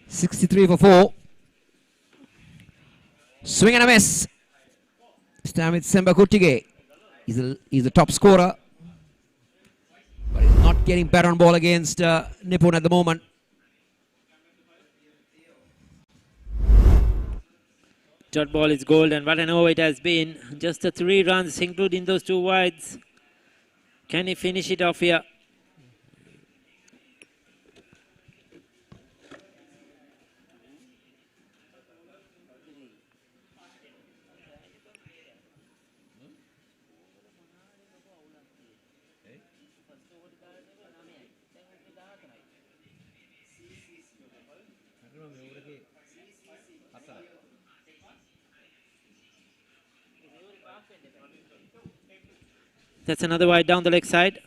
63 for 4. Swing and a miss. This time it's Semba Kuttige. He's the top scorer. But he's not getting better on ball against Nipun at the moment. Dot ball is gold, and what an over it has been. Just the 3 runs, including those 2 wides. Can he finish it off here? That's another wide down the leg side.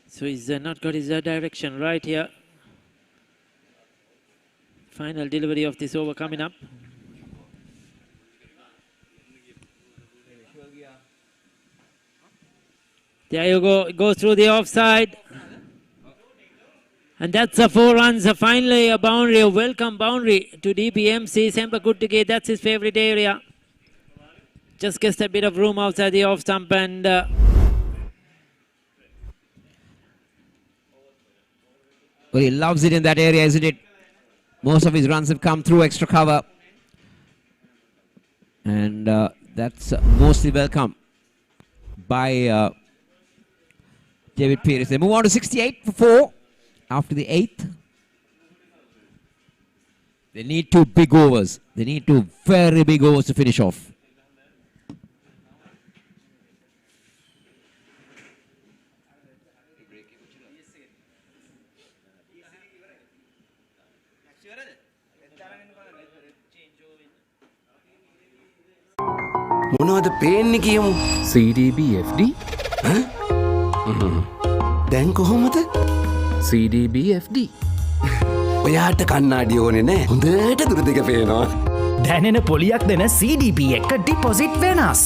So he's not got his direction right here. Final delivery of this over coming up. There you go, it goes through the offside. And that's a 4 runs, finally a boundary, a welcome boundary to DPMC. Semba Kuttige, that's his favorite area. Just gets a bit of room outside the off stump, and Well, he loves it in that area, isn't it? Most of his runs have come through extra cover. And that's mostly welcome by David Peters. They move on to 68 for 4 after the 8th. They need 2 big overs. They need 2 very big overs to finish off. මොනවද පේන්නේ කියමු CDBFD දැන් කොහොමද CDBFD ඔයාට කන්නාඩි ඕනේ නෑ හොඳට දුර දෙක පේනවා දැනෙන පොලියක් දෙන CDB එක ඩිපොසිට් වෙනස්.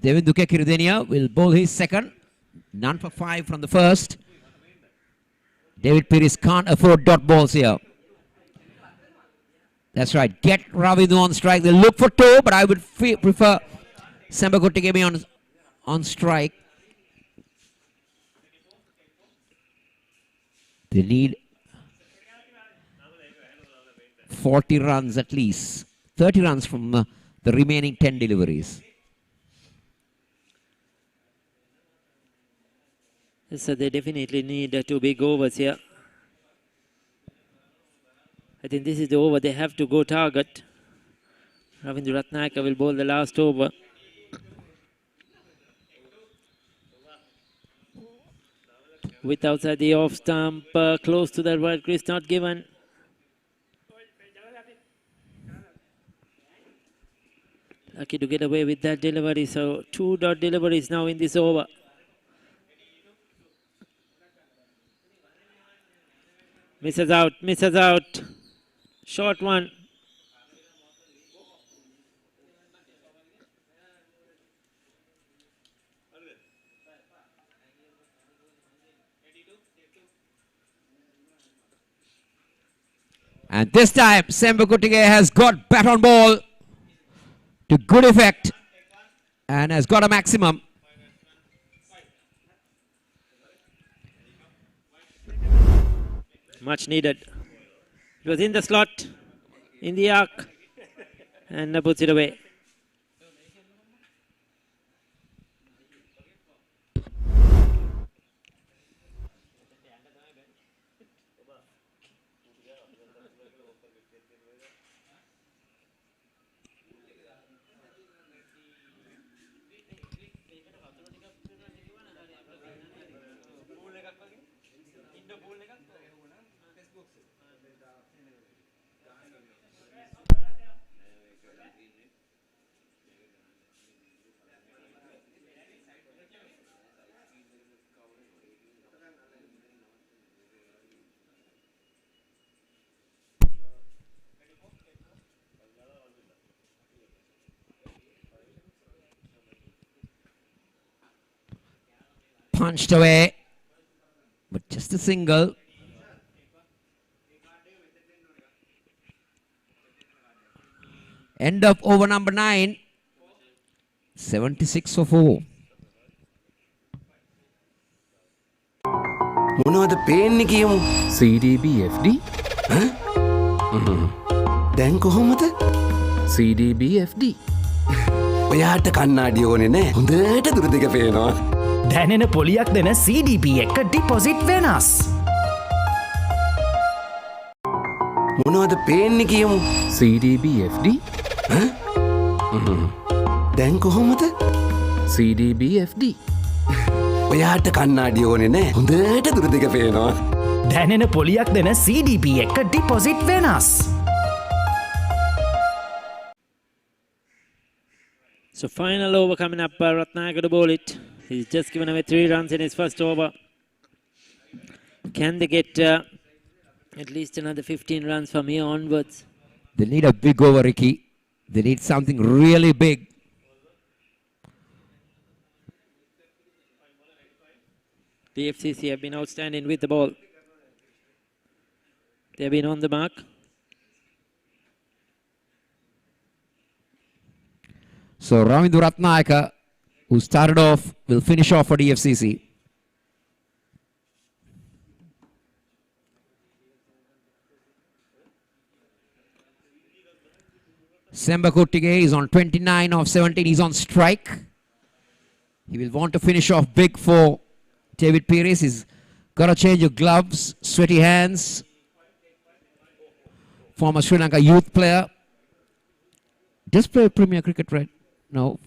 Devinduke Kirudenia will bowl his second. None for 5 from the first. David Pires can't afford dot balls here. That's right. Get Ravindu on strike. They look for two, but I would prefer Sembakuttige on strike. They need 40 runs at least. 30 runs from the remaining 10 deliveries. So they definitely need 2 big overs here. I think this is the over they have to go target. Ravindra Ratnayaka will bowl the last over. With outside the off stump, close to that right crease, not given. Lucky to get away with that delivery. So 2 dot deliveries now in this over. Misses out, misses out. Short one. And this time, Sembakuttige has got bat on ball to good effect and has got a maximum. Much needed. It was in the slot, in the arc, and puts it away. Punched away, but just a single. End of over number 9. 76 for 4. මොනවද පේන්නේ කියමු? CDBFD දැන් කොහොමද? CDBFD ඔයාට කන්නාඩි ඕනේ නෑ. හොඳට දුර දෙක පේනවා. දැනෙන පොලියක් දෙන CDB එක ඩිපොසිට් වෙනස්. මොනවද පේන්නේ කියමු? CDBFD දැන් කොහොමද? CDBFD ඔයාට කන්නාඩි ඕනේ නෑ. හොඳට දුර දෙක පේනවා. දැනෙන පොලියක් දෙන CDB එක ඩිපොසිට් වෙනස්. So final over coming up, Ratnayaka to bowl it. He's just given away 3 runs in his first over. Can they get at least another 15 runs from here onwards? They need a big over, Ricky. They need something really big. DFCC have been outstanding with the ball. They have been on the mark. So Ravindu Ratnayaka, who started off, will finish off for DFCC. Sembakuttige is on 29 of 17. He's on strike. He will want to finish off big for David Pires. He's got a change of gloves, sweaty hands. Former Sri Lanka youth player. Does play Premier Cricket, right? No.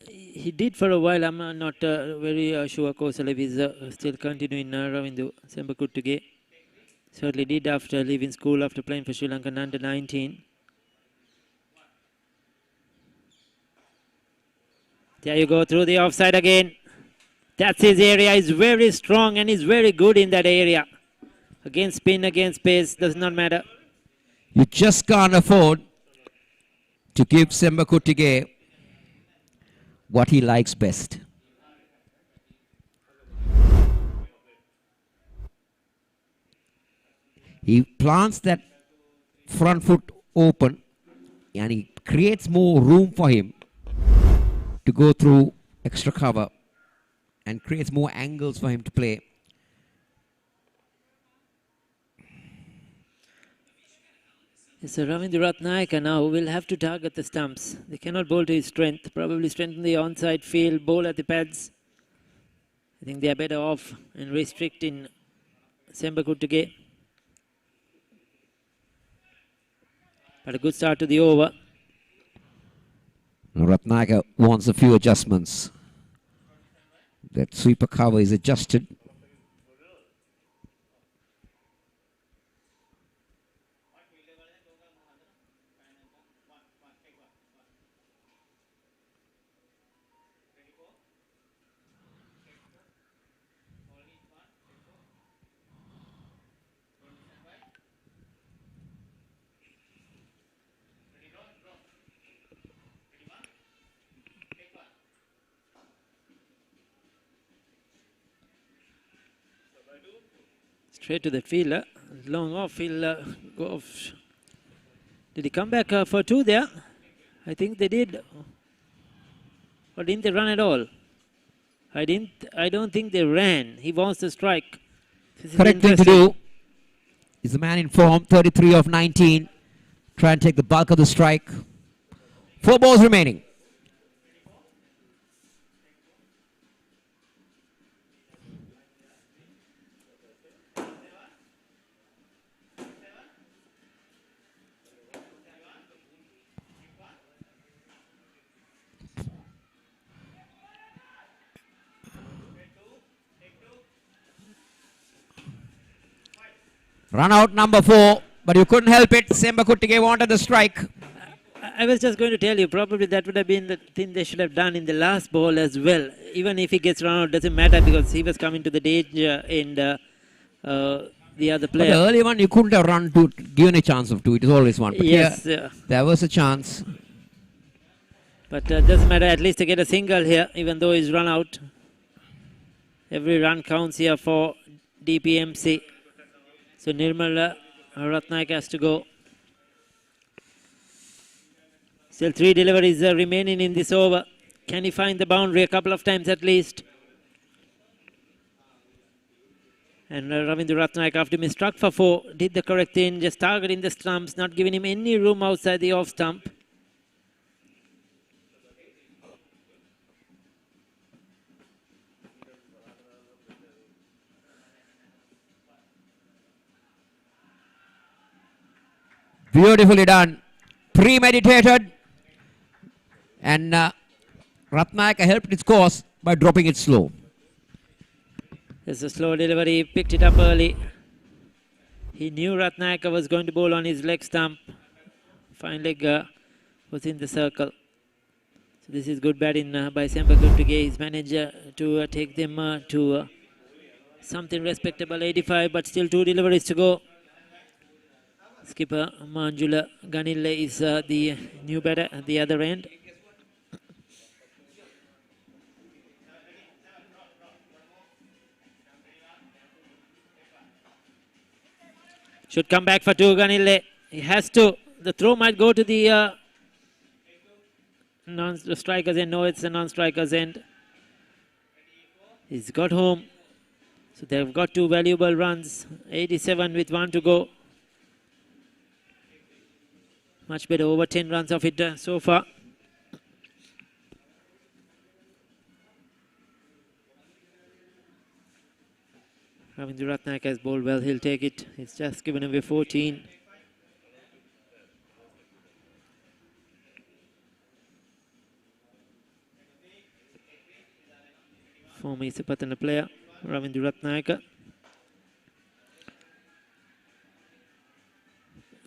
He did for a while. I'm not very sure Kosal if he's still continuing Ravindu Sembakuttige. Certainly did after leaving school after playing for Sri Lanka under 19. There you go, through the offside again. That's his area. He's very strong and he's very good in that area. Against spin, against pace, does not matter. You just can't afford to give Sembakuttige what he likes best. He plants that front foot open, and he creates more room for him to go through extra cover and creates more angles for him to play. So Ravindra Ratnayaka now will have to target the stumps. They cannot bowl to his strength. Probably strengthen the onside field, bowl at the pads. I think they are better off in restricting Sembakuttige. But a good start to the over. Ratnayaka wants a few adjustments. That sweeper cover is adjusted. Straight to the fielder. Long off, he'll go off. Did he come back for two there? I think they did. Or didn't they run at all? I don't think they ran. He wants to strike. Correct thing to do. He's the man in form, 33 of 19. Try and take the bulk of the strike. 4 balls remaining. Run out number 4, but you couldn't help it. Sembakuttige wanted the strike. I was just going to tell you, probably that would have been the thing they should have done in the last ball as well. Even if he gets run out, doesn't matter because he was coming to the danger in the other player. But the early one, you couldn't have run to given a chance of 2. It is always 1. But yes. here, there was a chance. But doesn't matter. At least to get a single here, even though he's run out. Every run counts here for DPMC. So Nirmal Ratnayaka has to go. Still 3 deliveries remaining in this over. Can he find the boundary a couple of times at least? And Ravindra Ratnayaka, after being struck for 4, did the correct thing, just targeting the stumps, not giving him any room outside the off stump. Beautifully done. Premeditated. And Ratnayaka helped its course by dropping it slow. There's a slow delivery. He picked it up early. He knew Ratnayaka was going to bowl on his leg stump. Fine leg was in the circle. So this is good batting by Sembakuttige. He's managed to take them to something respectable, 85, but still 2 deliveries to go. Skipper Manjula Ganille is the new batter at the other end. Should come back for 2, Ganille. He has to. The throw might go to the non-striker's end. No, it's a non-striker's end. He's got home. So they've got 2 valuable runs. 87 with 1 to go. Much better, over 10 runs of it so far. Ravindra Ratnayaka has bowled well, he'll take it. He's just given away 14. Former Isapatana player, Ravindra Ratnayaka.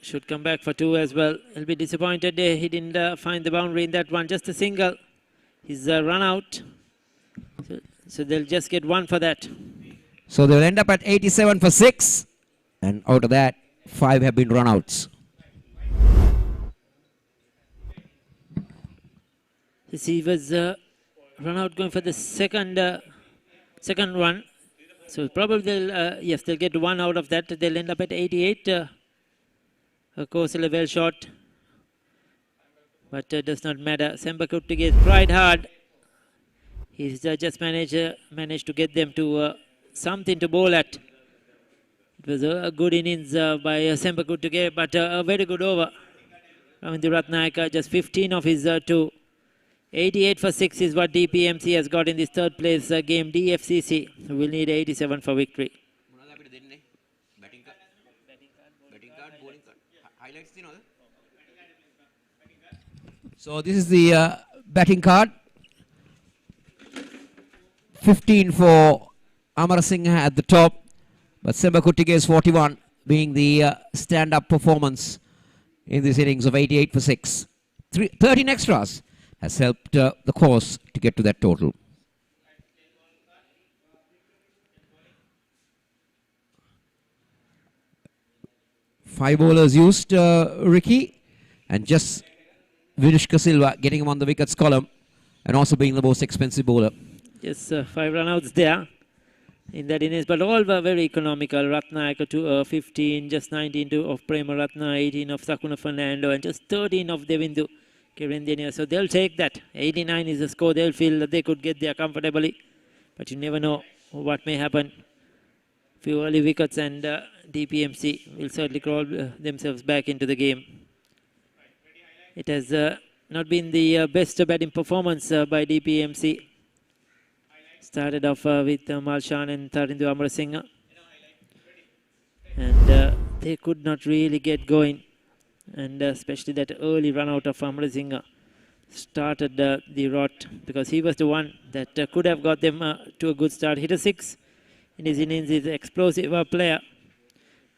Should come back for 2 as well. He'll be disappointed he didn't find the boundary in that one. Just a single. He's run out. So they'll just get 1 for that. So they'll end up at 87 for 6. And out of that, 5 have been run outs. He was run out going for the second run. So probably they'll, yes, they'll get 1 out of that. They'll end up at 88. Kosala well shot, but does not matter. Sembakuttige tried hard. He's just managed to get them to something to bowl at. It was a good innings by Sembakuttige, but a very good over. Ravindra Ratnayaka, just 15 of his 2. 88 for 6 is what DPMC has got in this third place game. DFCC will need 87 for victory. So this is the batting card. 15 for Amarasinghe at the top, but Sembakuttige's 41 being the stand-up performance in this innings of 88 for 6. 13 extras has helped the course to get to that total. Five bowlers used, Ricky, and just Vinushka Silva getting him on the wickets column and also being the most expensive bowler. Yes, 5 runouts there in that innings, but all were very economical. Ratnayaka to 15, just 19 of Prema Ratna, 18 of Sakuna Fernando, and just 13 of Devindu Kirendenia. So they'll take that. 89 is the score. They'll feel that they could get there comfortably, but you never know what may happen. Few early wickets and DPMC will certainly crawl themselves back into the game. It has not been the best batting performance by DPMC. Started off with Malshan and Tarindu Amarasinghe, and they could not really get going, and especially that early run out of Amarasinghe started the rot, because he was the one that could have got them to a good start. Hit a 6 in his innings. He's an explosive player,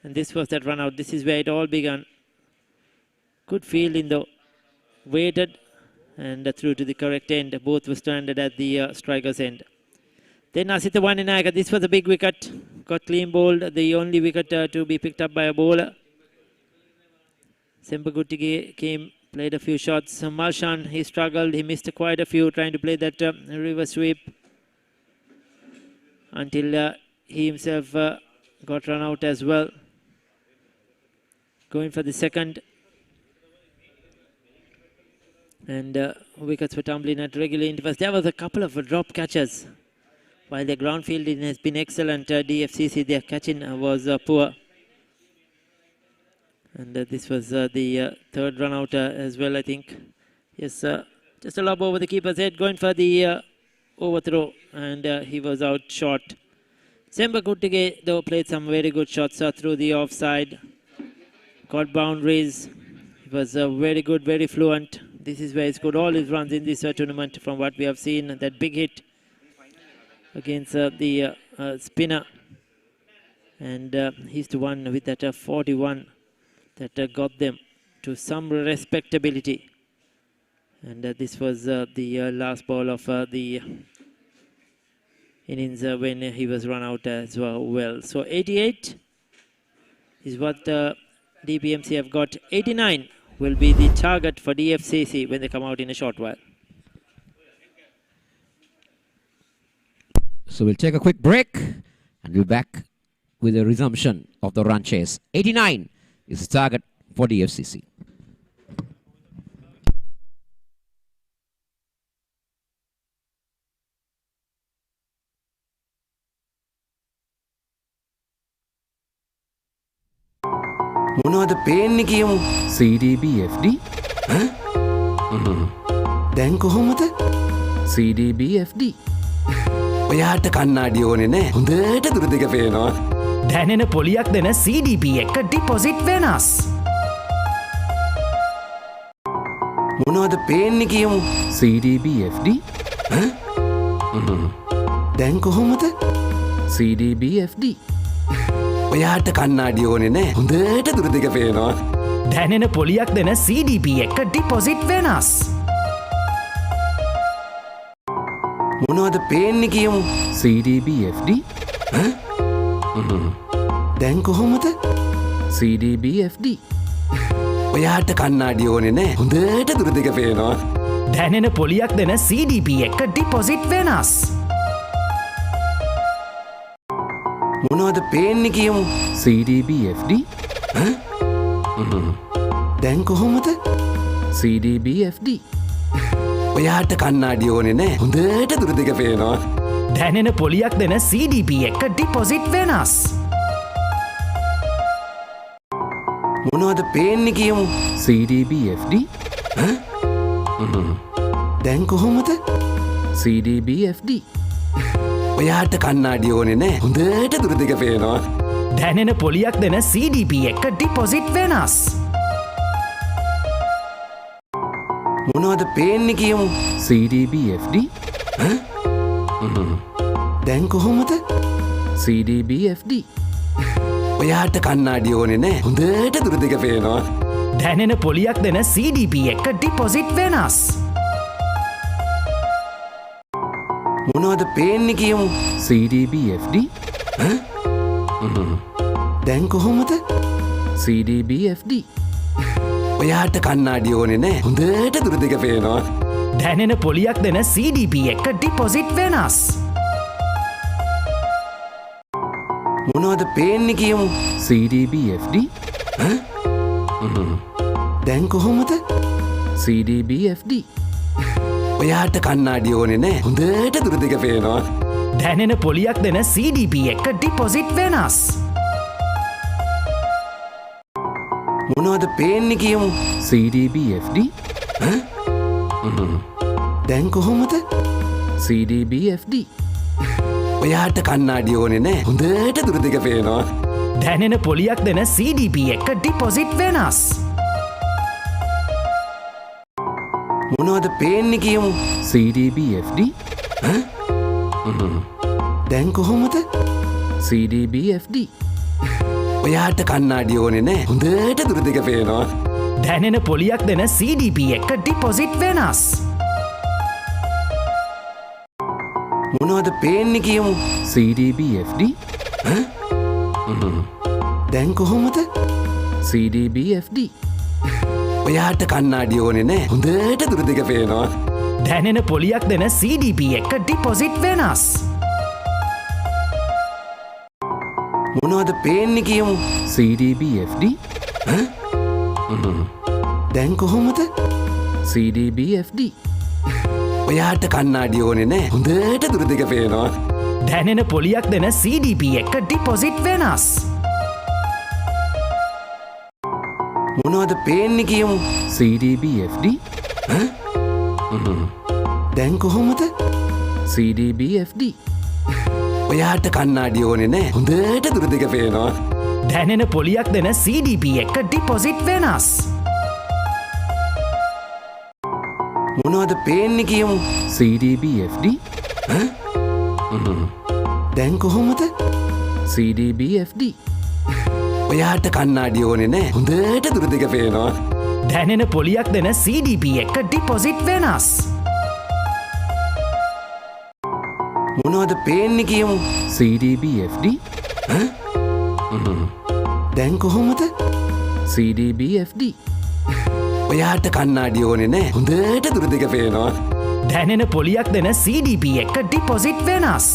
and this was that run out. This is where it all began. Good fielding though, waited and through to the correct end. Both were stranded at the striker's end. Then Asitha Wandanayaka, this was a big wicket, got clean bowled, the only wicket to be picked up by a bowler. Sembakuttige came, played a few shots. Malshan, he struggled, he missed quite a few trying to play that river sweep until he himself got run out as well. Going for the second. And wickets were tumbling at regular intervals. There was a couple of drop catches. While their ground fielding has been excellent, DFCC, their catching was poor. And this was the third run out as well, I think. Yes, just a lob over the keeper's head, going for the overthrow, and he was out short. Sembakuttige, though, played some very good shots through the offside. Got boundaries. He was very good, very fluent. This is where he scored all his runs in this tournament from what we have seen. That big hit against the spinner, and he's the one with that 41 that got them to some respectability. And this was the last ball of the innings when he was run out as well. So 88 is what DPMC have got. 89 will be the target for DFCC when they come out in a short while. So we'll take a quick break and we'll be back with a resumption of the run chase. 89 is the target for DFCC. මොනවද පේන්නේ කියමු CDBFD දැන් කොහොමද CDBFD ඔයාට කන්නාඩි ඕනේ නෑ හොඳට දුර දෙක පේනවා දැනෙන පොලියක් දෙන CDB එක ඩිපොසිට් වෙනස් මොනවද පේන්නේ කියමු CDBFD දැන් කොහොමද CDBFD ඔයාට කන්නාඩි ඕනේ නෑ හොඳට දුර දෙක පේනවා දැනෙන පොලියක් දෙන CDB එක ඩිපොසිට් වෙනස් මොනවද පේන්නේ කියමු CDBFD දැන් කොහොමද CDBFD ඔයාට කන්නාඩි ඕනේ නෑ හොඳට දුර දෙක පේනවා දැනෙන පොලියක් දෙන CDB එක ඩිපොසිට් වෙනස් මොනවද පේන්නේ කියමු CDBFD දැන් කොහොමද? CDBFD ඔයාට කන්නාඩි ඕනේ නෑ. හොඳට දුර දිග පේනවා. දැනෙන පොලියක් දෙන CDB එක ඩිපොසිට් වෙනස්. මොනවද පේන්නේ කියමු. CDBFD දැන් කොහොමද? CDBFD ඔයාට කන්නාඩි ඕනේ නෑ. හොඳට දුර දිග පේනවා. දැනෙන පොලියක් දෙන CDB එක ඩිපොසිට් වෙනස්. මොනවද පේන්නේ කියමු. CDBFD දැන් කොහොමද? CDBFD ඔයාට කන්නාඩි ඕනේ නෑ. හොඳට දුර දිග පේනවා. දැනෙන පොලියක් දෙන CDB එක ඩිපොසිට් වෙනස්. මොනවද පේන්නේ කියමු. CDBFD දැන් කොහොමද? CDBFD ඔයාට කන්නාඩි ඕනේ නෑ. හොඳට දුර දිග පේනවා. දැනෙන පොලියක් දෙන CDB එක ඩිපොසිට් වෙනස්. මොනවද පේන්නේ කියමු. CDBFD දැන් කොහොමද? CDBFD ඔයාට කන්නාඩි ඕනේ නෑ. හොඳට දුර දිග පේනවා. දැනෙන පොලියක් දෙන CDB එක ඩිපොසිට් වෙනස්. මොනවද පේන්නේ කියමු. CDBFD දැන් කොහොමද? CDBFD ඔයාට කන්නාඩි ඕනේ නෑ. හොඳට දුර දිග පේනවා. දැනෙන පොලියක් දෙන CDB එක ඩිපොසිට් වෙනස්. මොනවද පේන්නේ කියමු. CDBFD දැන් කොහොමද? CDBFD ඔයාට කන්නාඩි ඕනේ නෑ. හොඳට දුර දිග පේනවා. දැනෙන පොලියක් දෙන CDB එක ඩිපොසිට් වෙනස්. මොනවද පේන්නේ කියමු. CDBFD දැන් කොහොමද? CDBFD ඔයාට කන්නාඩි ඕනේ නෑ. හොඳට දුර දිග පේනවා. දැනෙන පොලියක් දෙන CDB එක ඩිපොසිට් වෙනස්. මොනවද පේන්නේ කියමු. CDBFD දැන් කොහොමද? CDBFD ඔයාට කන්නාඩි ඕනේ නෑ. හොඳට දුර දිග පේනවා. දැනෙන පොලියක් දෙන CDB එක ඩිපොසිට් වෙනස්. මොනවද පේන්නේ කියමු. CDBFD දැන් කොහොමද? CDBFD ඔයාට කන්නාඩි ඕනේ නෑ. හොඳට දුර දිග පේනවා. දැනෙන පොලියක් දෙන CDB එක ඩිපොසිට් වෙනස්. මොනවද පේන්නේ කියමු. CDBFD දැන් කොහොමද? CDBFD ඔයාට කන්නාඩි ඕනේ නෑ. හොඳට දුර දිග පේනවා. දැනෙන පොලියක් දෙන CDB එක ඩිපොසිට් වෙනස්. මොනවද පේන්නේ කියමු. CDBFD දැන් කොහොමද? CDBFD ඔයාට කන්නාඩි ඕනේ නෑ. හොඳට දුර දිග පේනවා. දැනෙන පොලියක් දෙන CDB එක ඩිපොසිට් වෙනස්.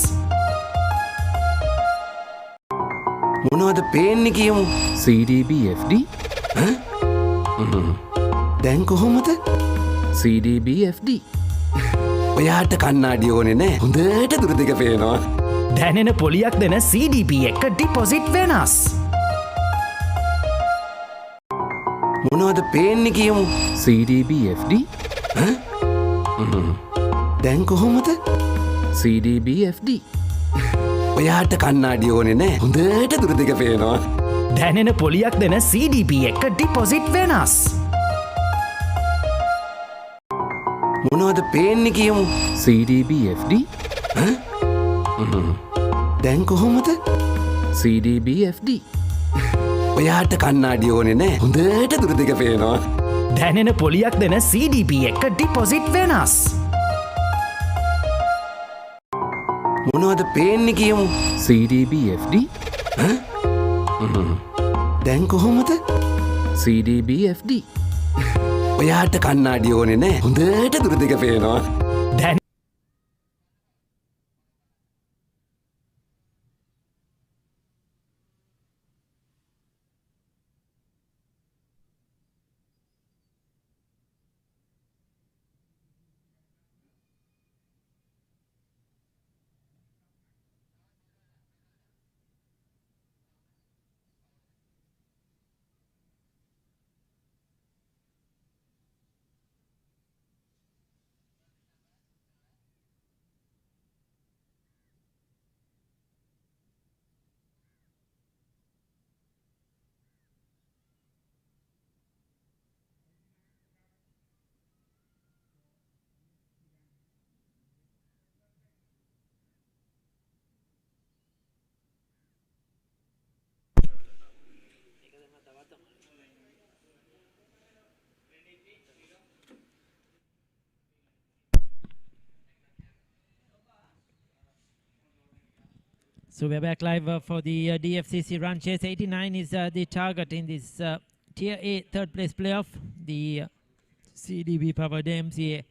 මොනවද පේන්නේ කියමු. CDBFD දැන් කොහොමද? CDBFD ඔයාට කන්නාඩි ඕනේ නෑ. හොඳට දුර දිග පේනවා. දැනෙන පොලියක් දෙන CDB එක ඩිපොසිට් වෙනස්. මොනවද පේන්නේ කියමු. CDBFD දැන් කොහොමද? CDBFD ඔයාට කන්නාඩි ඕනේ නෑ. හොඳට දුර දිග පේනවා. දැනෙන පොලියක් දෙන CDB එක ඩිපොසිට් වෙනස්. මොනවද පේන්නේ කියමු. CDBFD දැන් කොහොමද? CDBFD ඔයාට කන්නාඩි ඕනේ නෑ. හොඳට දුර දිග පේනවා. දැනෙන පොලියක් දෙන CDB එක ඩිපොසිට් වෙනස්. මොනවද පේන්නේ කියමු. CDBFD දැන් කොහොමද? CDBFD ඔයාට කන්නාඩි ඕනේ නෑ. හොඳට දුර දිග පේනවා. So we're back live for the DFCC run chase. 89 is the target in this Tier A third place playoff. The CDB powered MCA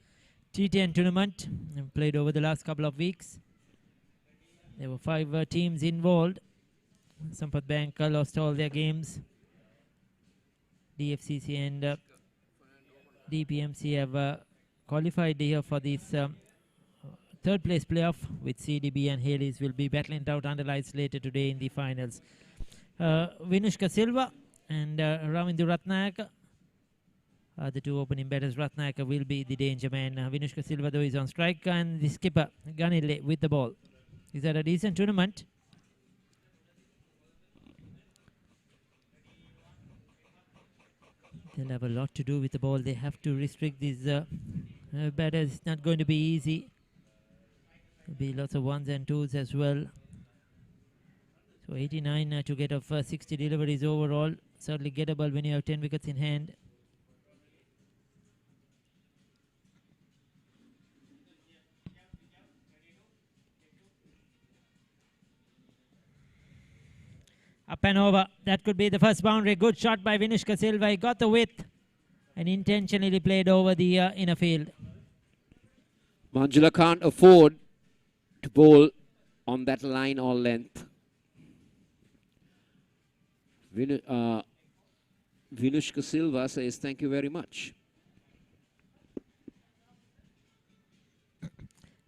T10 tournament played over the last couple of weeks. There were 5 teams involved. Sampath Bank lost all their games. DFCC and DPMC have qualified here for this third place playoff, with CDB and Hales will be battling it out under lights later today in the finals. Vinushka Silva and Ravindu Ratnayaka are the two opening batters. Ratnayaka will be the danger man. Vinushka Silva though is on strike, and the skipper Ganile with the ball. Is that a decent tournament? They'll have a lot to do with the ball. They have to restrict these batters. It's not going to be easy. There'll be lots of ones and twos as well. So 89 to get off 60 deliveries overall. Certainly gettable when you have 10 wickets in hand. Up and over. That could be the first boundary. Good shot by Vinushka Silva. He got the width and intentionally played over the inner field. Manjula can't afford to bowl on that line or length. Vinushka Silva says thank you very much.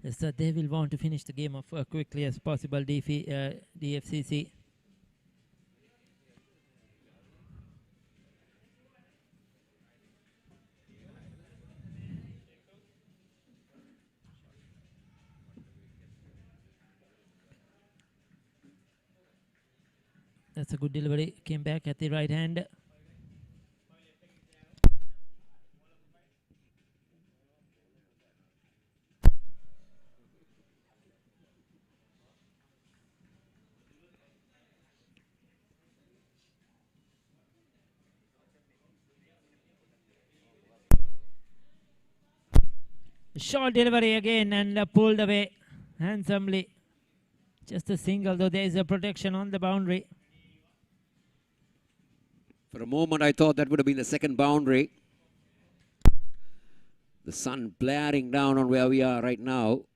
Yes, sir, they will want to finish the game off quickly as possible, DFCC. That's a good delivery. Came back at the right hand. Short delivery again and pulled away handsomely. Just a single, though there is a protection on the boundary. For a moment, I thought that would have been the second boundary. The sun blaring down on where we are right now.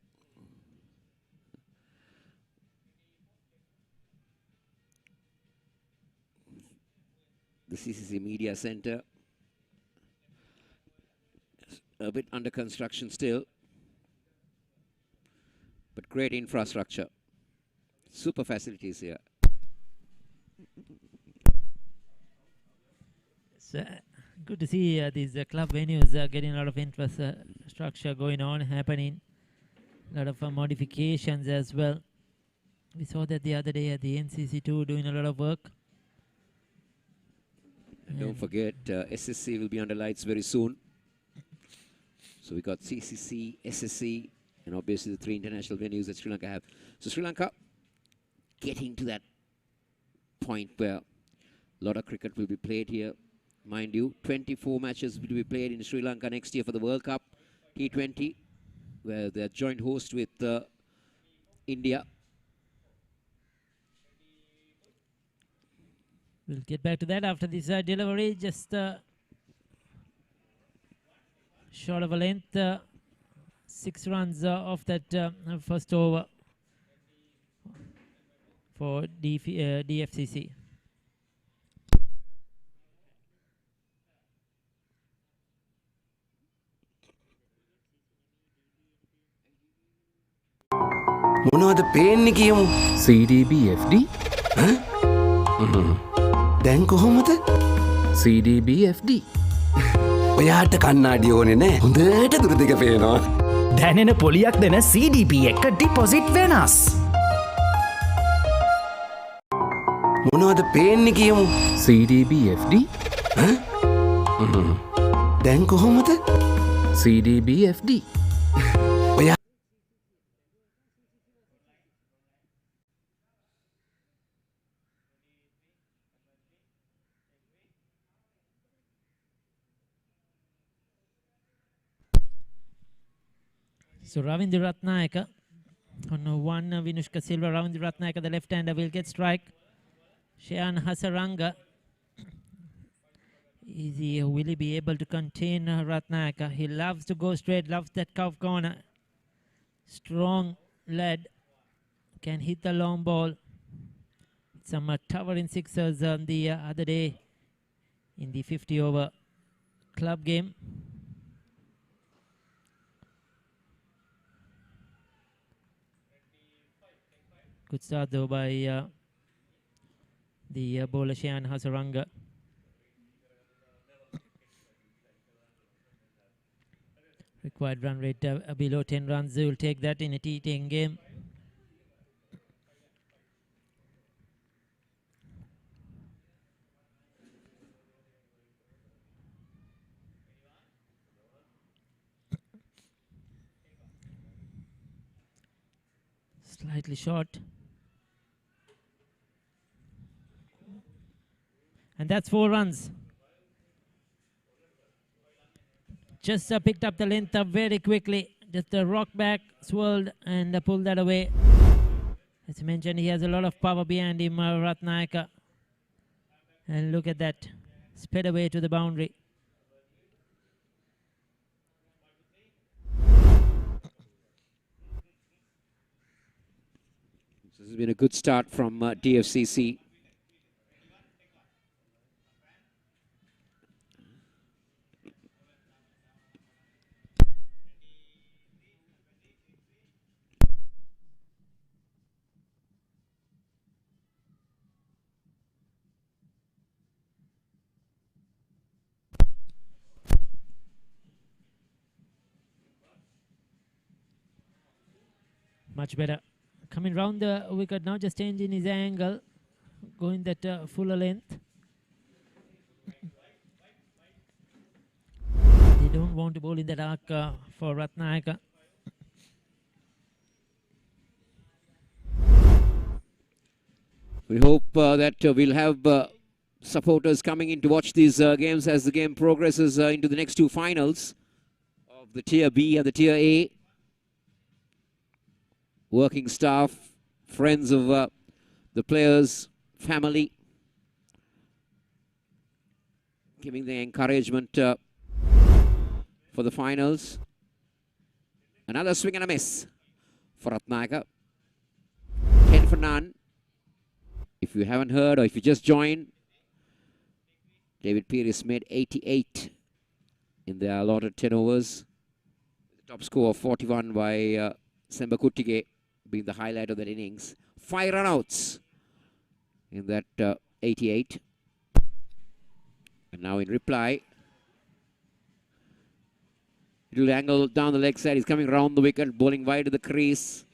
The CCC Media Center. A bit under construction still. But great infrastructure. Super facilities here. Good to see these club venues getting a lot of infrastructure going on, happening. A lot of modifications as well. We saw that the other day at the NCC2 doing a lot of work. And don't forget, SSC will be under lights very soon. So we got CCC, SSC, and obviously the 3 international venues that Sri Lanka have. So Sri Lanka getting to that point where a lot of cricket will be played here. Mind you, 24 matches will be played in Sri Lanka next year for the World Cup T20, where they're joint host with India. We'll get back to that after this delivery. Just short of a length. 6 runs off that first over for DFCC. මොනවද පේන්නේ කියමු CDBFD දැන් කොහොමද CDBFD ඔයාට කන්නාඩි ඕනේ නෑ හොඳට දුර දෙක පේනවා දැනෙන පොලියක් දෙන CDB එක ඩිපොසිට් වෙනස් මොනවද පේන්නේ කියමු CDBFD දැන් කොහොමද CDBFD ඔයා So Ravindu Ratnayaka On one, Vinushka Silva around Ratnayaka, the left-hander will get strike. Shayan Hasaranga. Will he be able to contain Ratnayaka? He loves to go straight, loves that curve corner. Strong lad, can hit the long ball. Some towering sixers on the other day in the 50-over club game. Good start though by the bowler Shayan Hasaranga. Required run rate below 10 runs. They will take that in a T10 game. Slightly short. And that's 4 runs. Just picked up the length up very quickly. Just a rock back, swirled and pulled that away. As I mentioned, he has a lot of power behind him, Ratnayaka. And look at that. Sped away to the boundary. This has been a good start from DFCC. Much better. Coming round the wicket now, just changing his angle. Going that fuller length. They don't want to bowl in the dark for Ratnayaka. We hope that we'll have supporters coming in to watch these games as the game progresses into the next 2 finals of the Tier B and the Tier A. Working staff, friends of the players, family, giving the encouragement for the finals. Another swing and a miss for Ratnayaka. 10 for none. If you haven't heard or if you just joined, David Pierce made 88 in the allotted 10 overs. The top score of 41 by Semba Kuttige being the highlight of that innings. 5 run-outs in that 88. And now in reply, little angle down the leg side. He's coming round the wicket, bowling wide to the crease.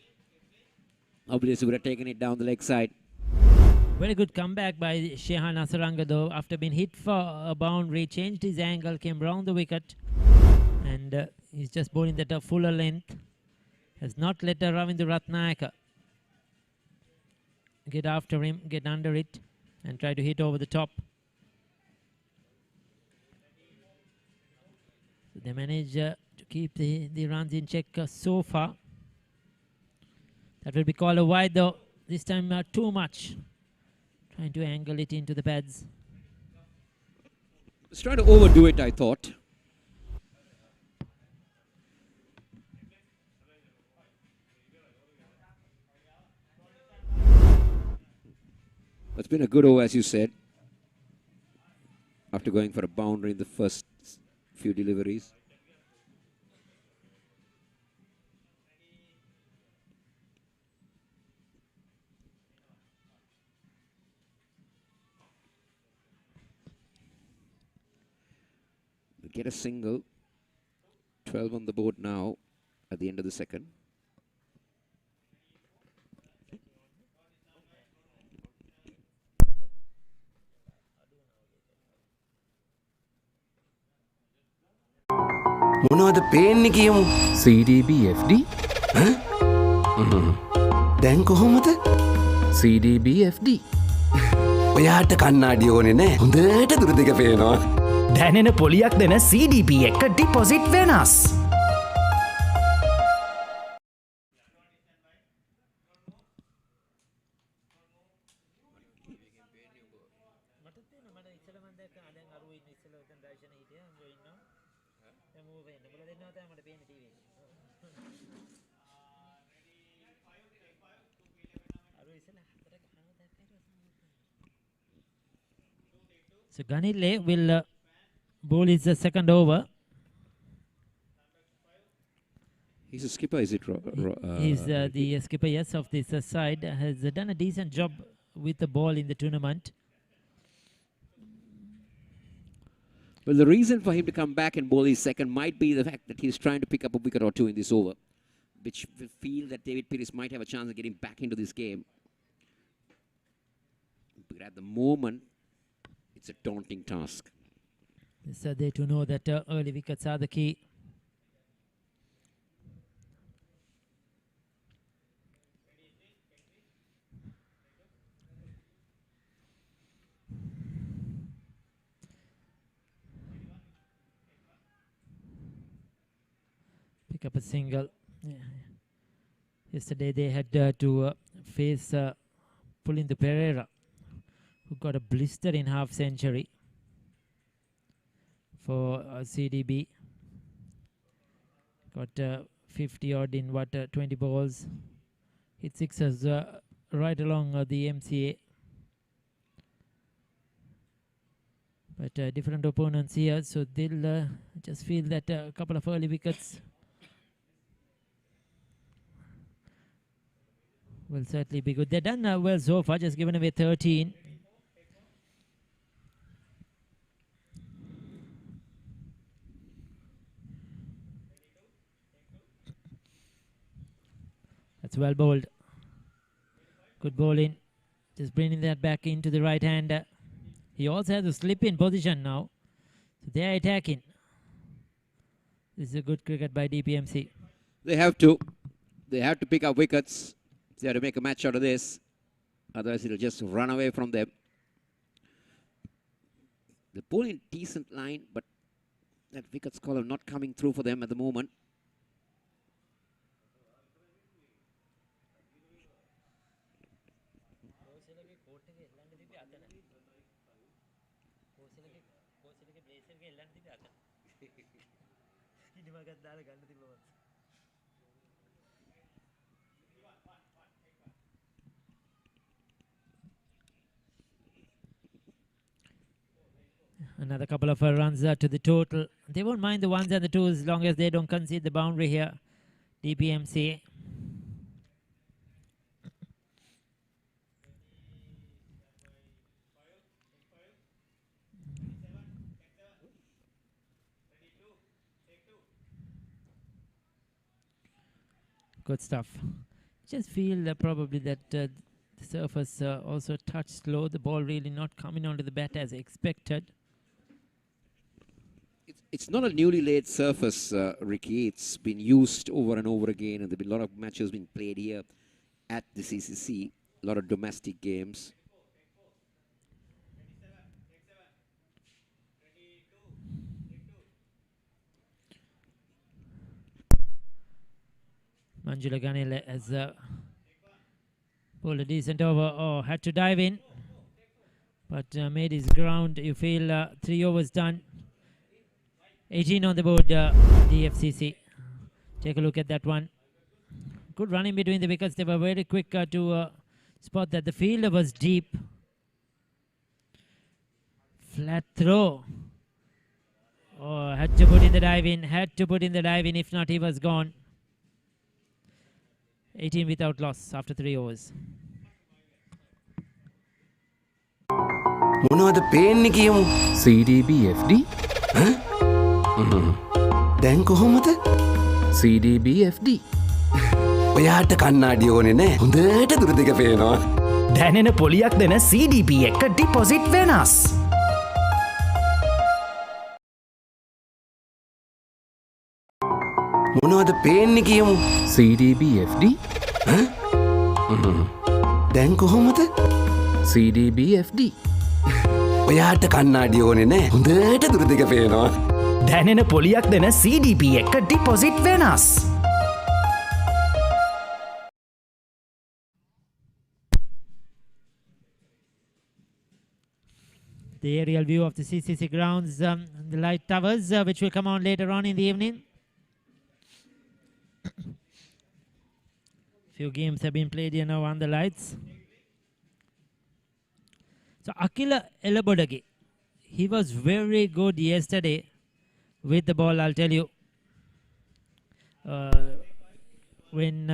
Obviously would have taken it down the leg side. Very good comeback by Shayan Hasaranga though. After being hit for a boundary, changed his angle, came round the wicket. And he's just bowling that fuller length. Has not let Ravindra Ratnayaka get after him, get under it, and try to hit over the top. So they manage to keep the runs in check so far. That will be called a wide though. This time too much. Trying to angle it into the pads. He's trying to overdo it, I thought. It's been a good over, as you said, after going for a boundary in the first few deliveries. They get a single. 12 on the board now at the end of the second. මොනවද පේන්නේ කියමු CDBFD දැන් කොහොමද CDBFD ඔයාට කන්නාඩි ඕනේ නෑ හොඳට දුර දෙක පේනවා දැනෙන පොලියක් දෙන CDB එක ඩිපොසිට් වෙනස් So Ganile will bowl his second over. He's a skipper, is it? He's the skipper, yes, of this side. Has done a decent job with the ball in the tournament. Well, the reason for him to come back and bowl his second might be the fact that he's trying to pick up a wicket or two in this over, which will feel that David Pires might have a chance of getting back into this game. But at the moment, it's a daunting task. So they to know that early wickets are the key. Pick up a single. Yeah. Yesterday they had to face Pulindu Pereira, who got a blister in half century for CDB. Got 50 odd in 20 balls. Hit sixes right along the MCA. But different opponents here, so they'll just feel that a couple of early wickets will certainly be good. They've done well so far, just given away 13. That's well bowled. Good bowling. Just bringing that back into the right hand. He also has a slip in position now. So they're attacking. This is a good cricket by DPMC. They have to pick up wickets. They have to make a match out of this. Otherwise, it'll just run away from them. They're bowling decent line, but that wickets column not coming through for them at the moment. Another couple of runs to the total. They won't mind the ones and the twos as long as they don't concede the boundary here. DPMC. Good stuff. Just feel probably that the surface also touched slow. The ball really not coming onto the bat as expected. It's not a newly laid surface, Ricky. It's been used over and over again, and there have been a lot of matches being played here at the CCC. A lot of domestic games. Manjula Ganile has bowled a decent over. Oh, had to dive in, but made his ground. You feel 3 overs done. 18 on the board, DFCC. Take a look at that one. Good running between the wickets. They were very quick to spot that the fielder was deep. Flat throw. Oh, had to put in the dive in. Had to put in the dive in. If not, he was gone. 18 without loss after 3 overs. මොනවද පේන්නේ කියමු CDBFD දැන් කොහොමද CDBFD ඔයාට කන්නාඩි ඕනේ නෑ හොඳට දුර දෙක පේනවා දැනෙන පොලියක් දෙන CDB එක ඩිපොසිට් වෙනස් මොනවද පේන්නේ කියමු CDBFD දැන් කොහොමද CDBFD ඔයාට කන්නාඩි ඕනේ නෑ හොඳට දුර දෙක පේනවා දැනෙන පොලියක් දෙන CDB එක ඩිපොසිට් වෙනස් The aerial view of the CCC grounds, the light towers, which will come on later on in the evening. Few games have been played here now on the lights. So Akila Elabodage, he was very good yesterday with the ball, I'll tell you. When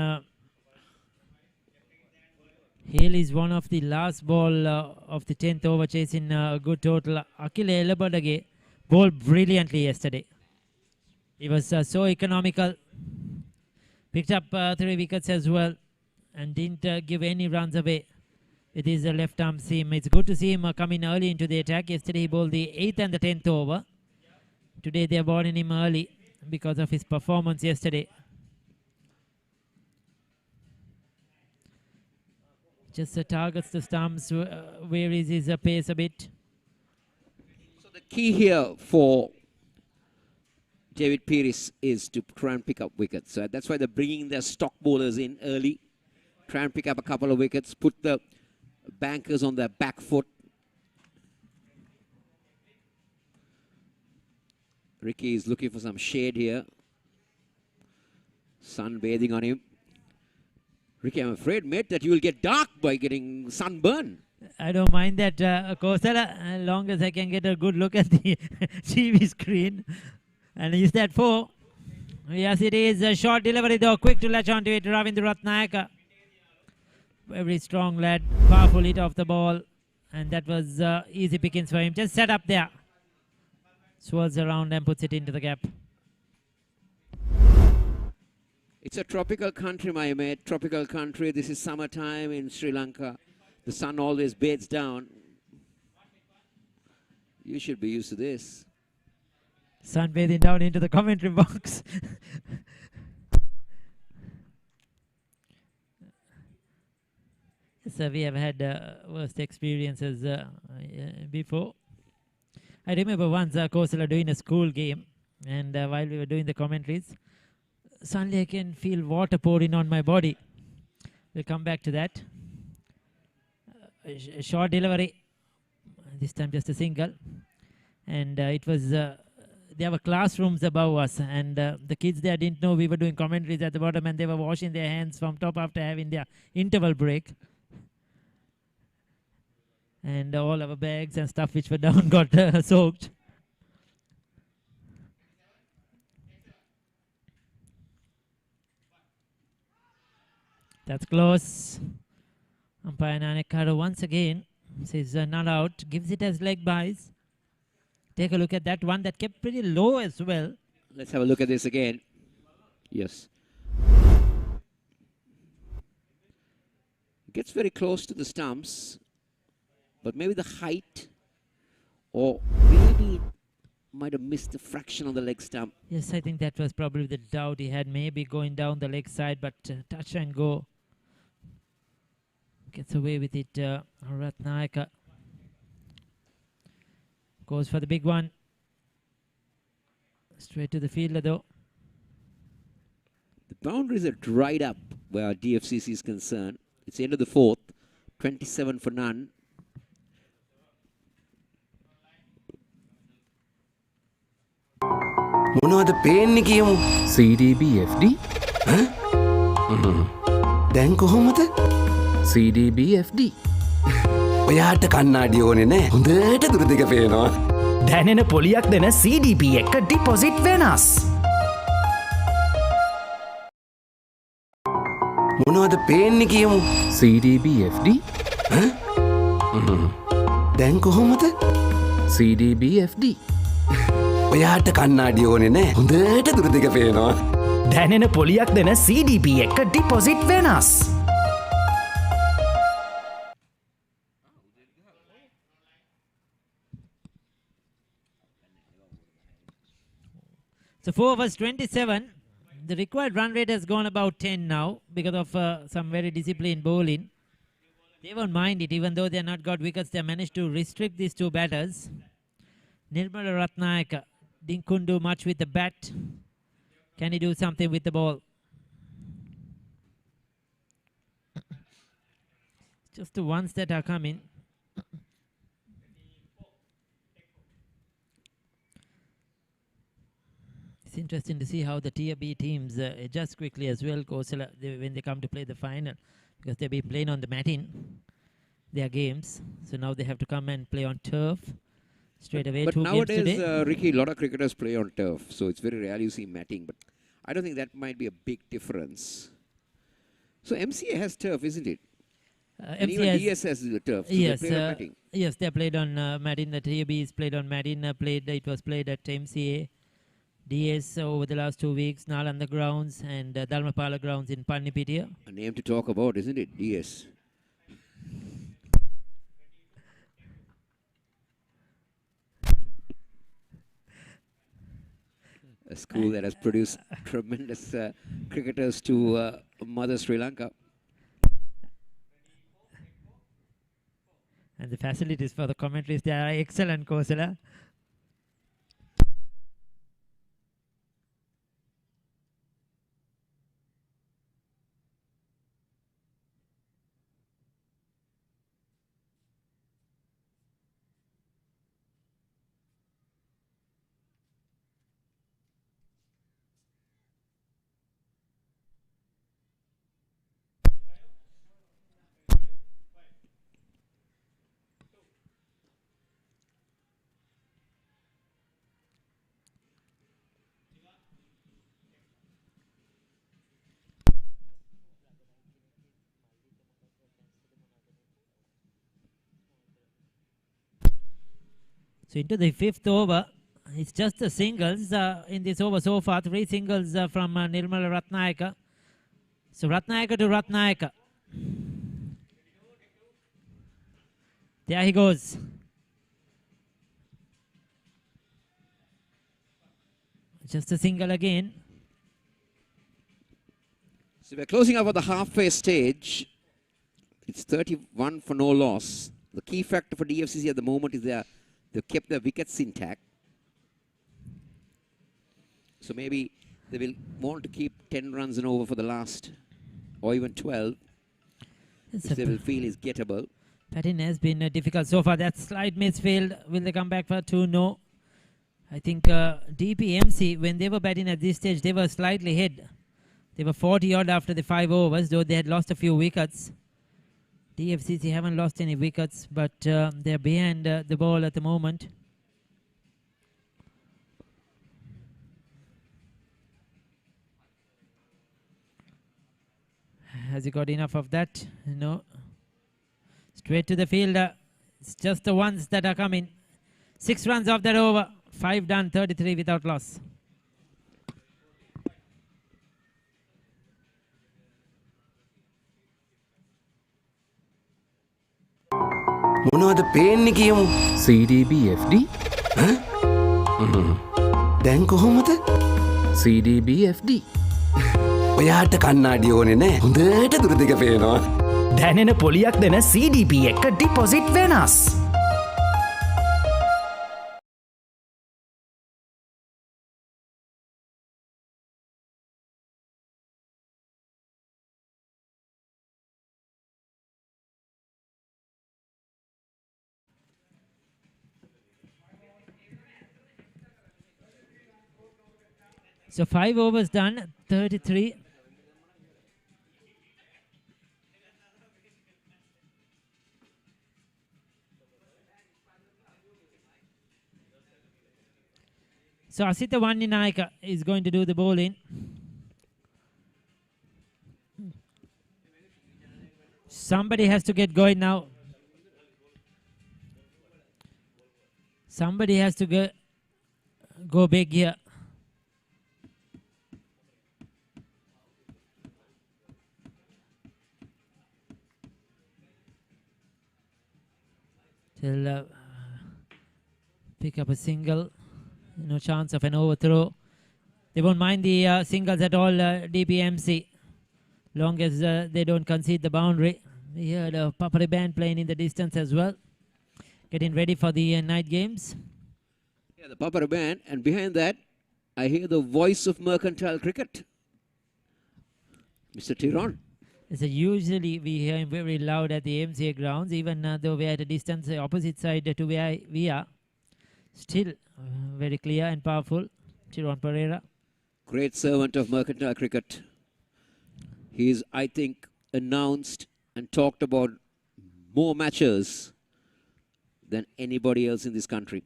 Hale is one of the last ball of the 10th over, chasing a good total. Akila Elabodage bowled brilliantly yesterday. He was so economical. Picked up 3 wickets as well and didn't give any runs away with his left arm seam. It's good to see him come in early into the attack. Yesterday he bowled the 8th and the 10th over. Today they are bowling him early because of his performance yesterday. Just targets the stumps, varies his pace a bit. So the key here for David Pearce is to try and pick up wickets. So that's why they're bringing their stock bowlers in early. Try and pick up a couple of wickets, put the bankers on their back foot. Ricky is looking for some shade here. Sun bathing on him. Ricky, I'm afraid, mate, that you will get dark by getting sunburn. I don't mind that, Kosala, as long as I can get a good look at the TV screen. And is that 4? Yes, it is. A short delivery, though. Quick to latch onto it. Ravindra Ratnayaka. Very strong lad. Powerful hit off the ball. And that was easy pickings for him. Just set up there. Swirls around and puts it into the gap. It's a tropical country, my mate. Tropical country. This is summertime in Sri Lanka. The sun always bathes down. You should be used to this. Sunbathing down into the commentary box. So we have had worst experiences before. I remember once Kosala doing a school game, and while we were doing the commentaries, suddenly I can feel water pouring on my body. We'll come back to that. A short delivery, this time just a single, and it was there were classrooms above us, and the kids there didn't know we were doing commentaries at the bottom, and they were washing their hands from top after having their interval break, and all our bags and stuff which were down got soaked. That's close. Umpire Nanekaro once again says not out, gives it as leg byes. Take a look at that one that kept pretty low as well. Let's have a look at this again. Yes. Gets very close to the stumps, but maybe the height, or maybe might have missed a fraction on the leg stump. Yes, I think that was probably the doubt he had, maybe going down the leg side, but touch and go. Gets away with it, Ratnayaka. Goes for the big one. Straight to the fielder though. The boundaries are dried up where DFCC is concerned. It's the end of the 4th. 27 for none. මොනවද පේන්නේ කියමු CDBFD දැන් කොහොමද CDBFD ඔයාට කන්නාඩි ඕනේ නෑ හොඳට දුර දෙක පේනවා දැනෙන පොලියක් දෙන CDB එක ඩිපොසිට් වෙනස් මොනවද පේන්නේ කියමු CDBFD දැන් කොහොමද CDBFD ඔයාට කන්නාඩි ඕනේ නෑ හොඳට දුර දෙක පේනවා දැනෙන පොලියක් දෙන CDB එක ඩිපොසිට් වෙනස් So 4 overs 27. The required run rate has gone about 10 now because of some very disciplined bowling. They won't mind it, even though they have not got wickets. They managed to restrict these two batters. Nirmala Ratnayaka couldn't do much with the bat. Can he do something with the ball? Just the ones that are coming. It's interesting to see how the Tier B teams adjust quickly as well, Kosala, when they come to play the final, because they've been playing on the matting, their games. So now they have to come and play on turf straight away. But 2 games nowadays, today. Ricky, a lot of cricketers play on turf, so it's very rare you see matting. But I don't think that might be a big difference. So MCA has turf, isn't it? And even MCA DS has the turf. So yes, they play on matting. yes, they played on matting. The Tier B is played on matting. It was played at MCA. DS over the last 2 weeks, Nalanda grounds and Dalmapala grounds in Pannipitia. A name to talk about, isn't it? DS. A school that has produced tremendous cricketers to Mother Sri Lanka. And the facilities for the commentaries, they are excellent, Kosala. So into the 5th over, it's just the singles in this over so far. 3 singles from Nirmala Ratnayaka. So Ratnayaka to Ratnayaka. There he goes. Just a single again. So we're closing up at the halfway stage. It's 31 for no loss. The key factor for DFCC at the moment is they've kept their wickets intact. So maybe they will want to keep 10 runs and over for the last, or even 12, which they will feel is gettable. Batting has been difficult so far. That slight misfield. Will they come back for 2? No. I think DPMC, when they were batting at this stage, they were slightly ahead. They were 40 odd after the 5 overs, though they had lost a few wickets. DFCC haven't lost any wickets, but they're behind the ball at the moment. Has he got enough of that? No. Straight to the fielder. It's just the ones that are coming. 6 runs off that over. 5 done, 33 without loss. මොනවද පේන්නේ කියමු CDBFD දැන් කොහොමද CDBFD ඔයාට කන්නාඩි ඕනේ නෑ හොඳට දුරදිග පේනවා දැනෙන පොලියක් දෙන CDB එක ඩිපොසිට් වෙනස් So 5 overs done, 33. So Asita Wanninayaka is going to do the bowling. Somebody has to get going now. Somebody has to go big here. They'll pick up a single. No chance of an overthrow. They won't mind the singles at all, DPMC, long as they don't concede the boundary. We heard a Papari band playing in the distance as well, getting ready for the night games. Yeah, the Papari band, and behind that, I hear the voice of mercantile cricket, Mr. Tiron. So usually we hear him very loud at the MCA grounds, even though we're at a distance opposite side to where we are. Still very clear and powerful, Tiron Pereira. Great servant of mercantile cricket. He's, I think, announced and talked about more matches than anybody else in this country.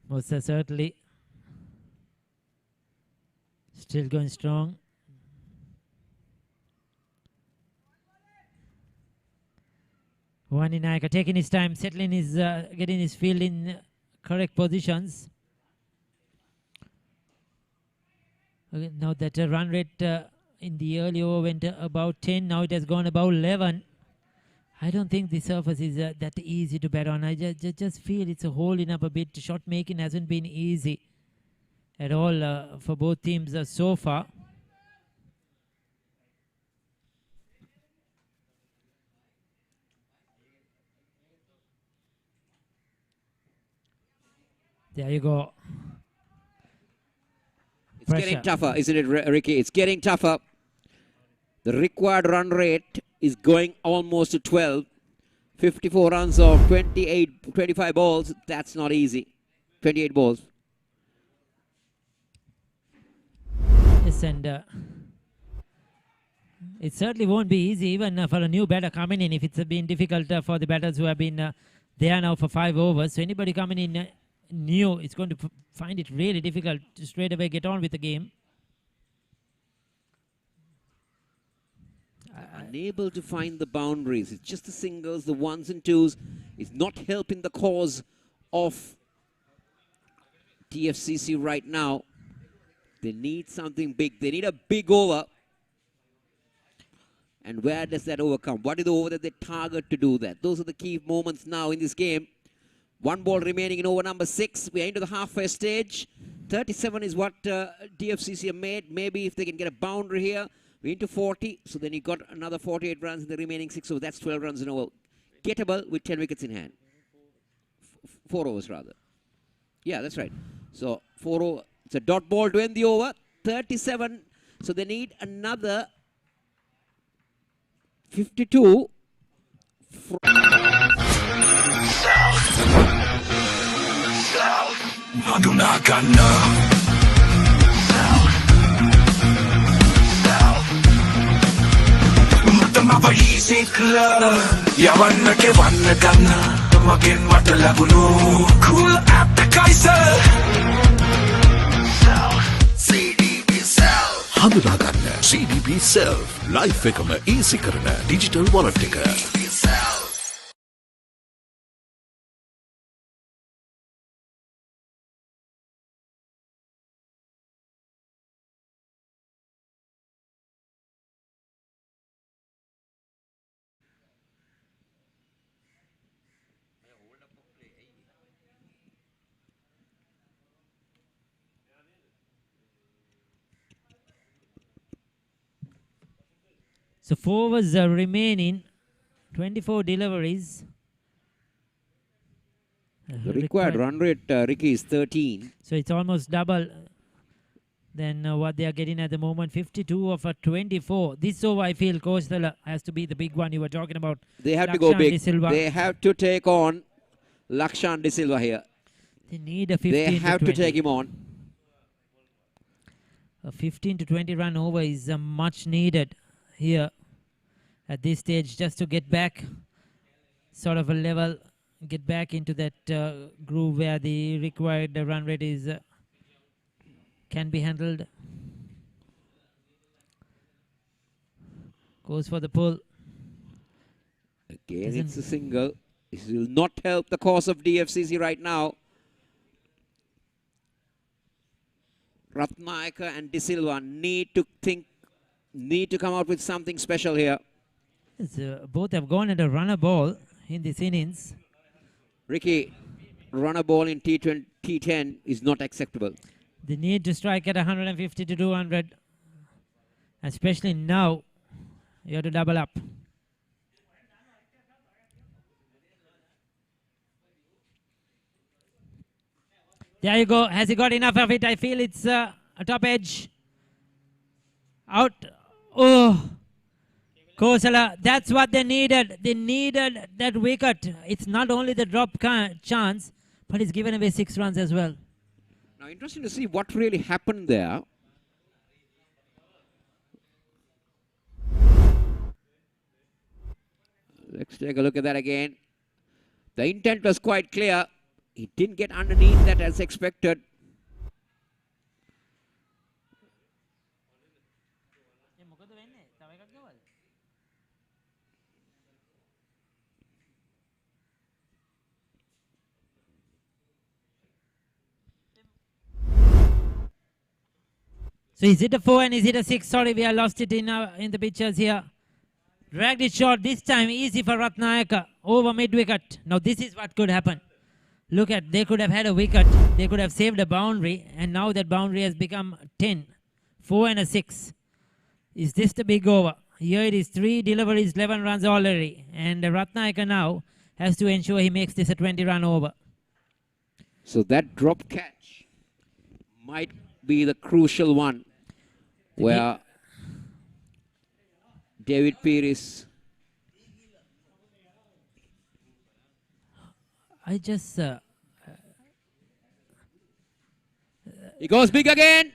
Most certainly. Still going strong. Naika taking his time, settling his, getting his field in correct positions. Okay, now that run rate in the early over went about 10. Now it has gone about 11. I don't think the surface is that easy to bat on. I just feel it's holding up a bit. Shot making hasn't been easy at all for both teams so far. There you go. It's getting tougher, isn't it, Ricky? It's getting tougher. The required run rate is going almost to 12. 54 runs of 25 balls. That's not easy. 28 balls. Yes, and it certainly won't be easy even for a new batter coming in if it's been difficult for the batters who have been there now for 5 overs. So anybody coming in new is going to find it really difficult to straight away get on with the game. Unable to find the boundaries. It's just the singles, the ones and twos. It's not helping the cause of DFCC right now. They need something big. They need a big over. And where does that over come? What is the over that they target to do that? Those are the key moments now in this game. 1 ball remaining in over number 6. We are into the halfway stage. 37 is what DFCC have made. Maybe if they can get a boundary here, we're into 40. So then you got another 48 runs in the remaining 6. So that's 12 runs in over. Gettable with 10 wickets in hand. 4 overs rather. Yeah, that's right. So 4 over. It's a dot ball to end the over. 37. So they need another 52. Cool appetizer. හඳුනාගන්න CDP Self life එකම easy කරන digital wallet එක. So 4 overs remaining, 24 deliveries. The required run rate, Ricky, is 13. So it's almost double than what they are getting at the moment. 52 of 24. This over, I feel, Coastal has to be the big one you were talking about. They have to go big. They have to take on Lakshan De Silva here. They need a 15 They have to take him on. A 15 to 20 run over is much needed here at this stage just to get back sort of a level, get back into that groove where the required run rate is can be handled. Goes for the pull. Again, it's a single. This will not help the cause of DFCC right now. Ratnayaka and De Silva need to come out with something special here. Both have gone at a runner ball in this innings. Ricky, runner ball in T10 is not acceptable. They need to strike at 150 to 200. Especially now, you have to double up. There you go. Has he got enough of it? I feel it's a top edge. Out. Oh. Kosala, that's what they needed. They needed that wicket. It's not only the drop chance, but he's given away 6 runs as well. Now, interesting to see what really happened there. Let's take a look at that again. The intent was quite clear. He didn't get underneath that as expected. So is it a 4 and is it a 6? Sorry, we have lost it in the pictures here. Dragged it short. This time easy for Ratnayaka. Over mid-wicket. Now this is what could happen. Look at, they could have had a wicket. They could have saved a boundary. And now that boundary has become 10. 4 and a 6. Is this the big over? Here it is. 3 deliveries, 11 runs already. And Ratnayaka now has to ensure he makes this a 20-run over. So that drop catch might be the crucial one where David Pires. He goes big again.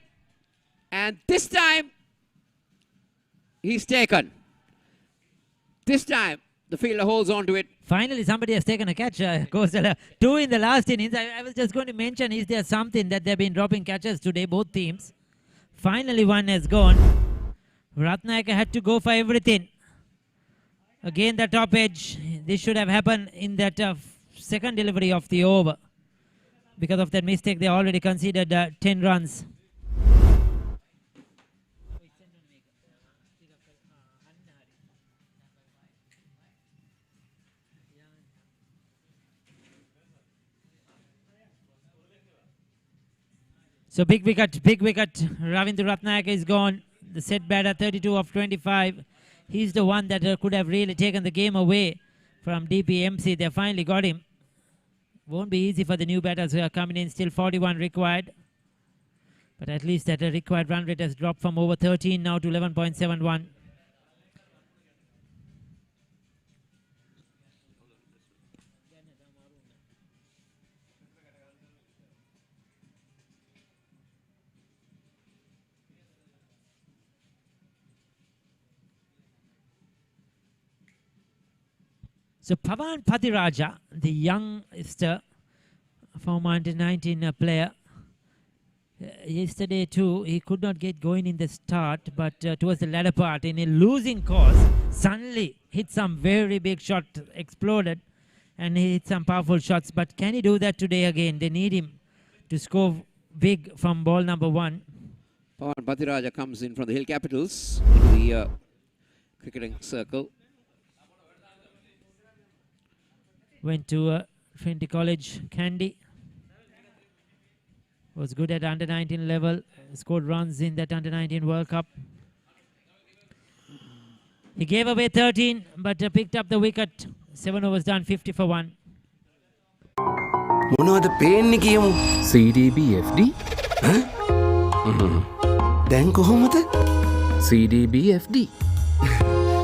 And this time, he's taken. This time, the fielder holds on to it. Finally, somebody has taken a catch. 2 in the last innings. I was just going to mention, is there something that they've been dropping catches today, both teams? Finally, one has gone. Ratnayaka had to go for everything. Again, the top edge. This should have happened in that second delivery of the over. Because of that mistake, they already conceded 10 runs. So big wicket. Ravindra Ratnayaka is gone. The set batter, 32 of 25. He's the one that could have really taken the game away from DPMC. They finally got him. Won't be easy for the new batters who are coming in. Still 41 required. But at least that required run rate has dropped from over 13 now to 11.71. So Pavan Pathiraja, the youngster, former under-19 player, yesterday too, he could not get going in the start, but towards the latter part, in a losing course, suddenly hit some very big shot, exploded, and he hit some powerful shots. But can he do that today again? They need him to score big from ball number 1. Pavan Pathiraja comes in from the Hill Capitals into the cricketing circle. Went to Trinity College, Kandy. Was good at under-19 level. Scored runs in that under-19 World Cup. He gave away 13, but picked up the wicket. 7 overs done, 50 for 1. මොනවද පේන්නේ කියමු CDBFD දැන් කොහොමද CDBFD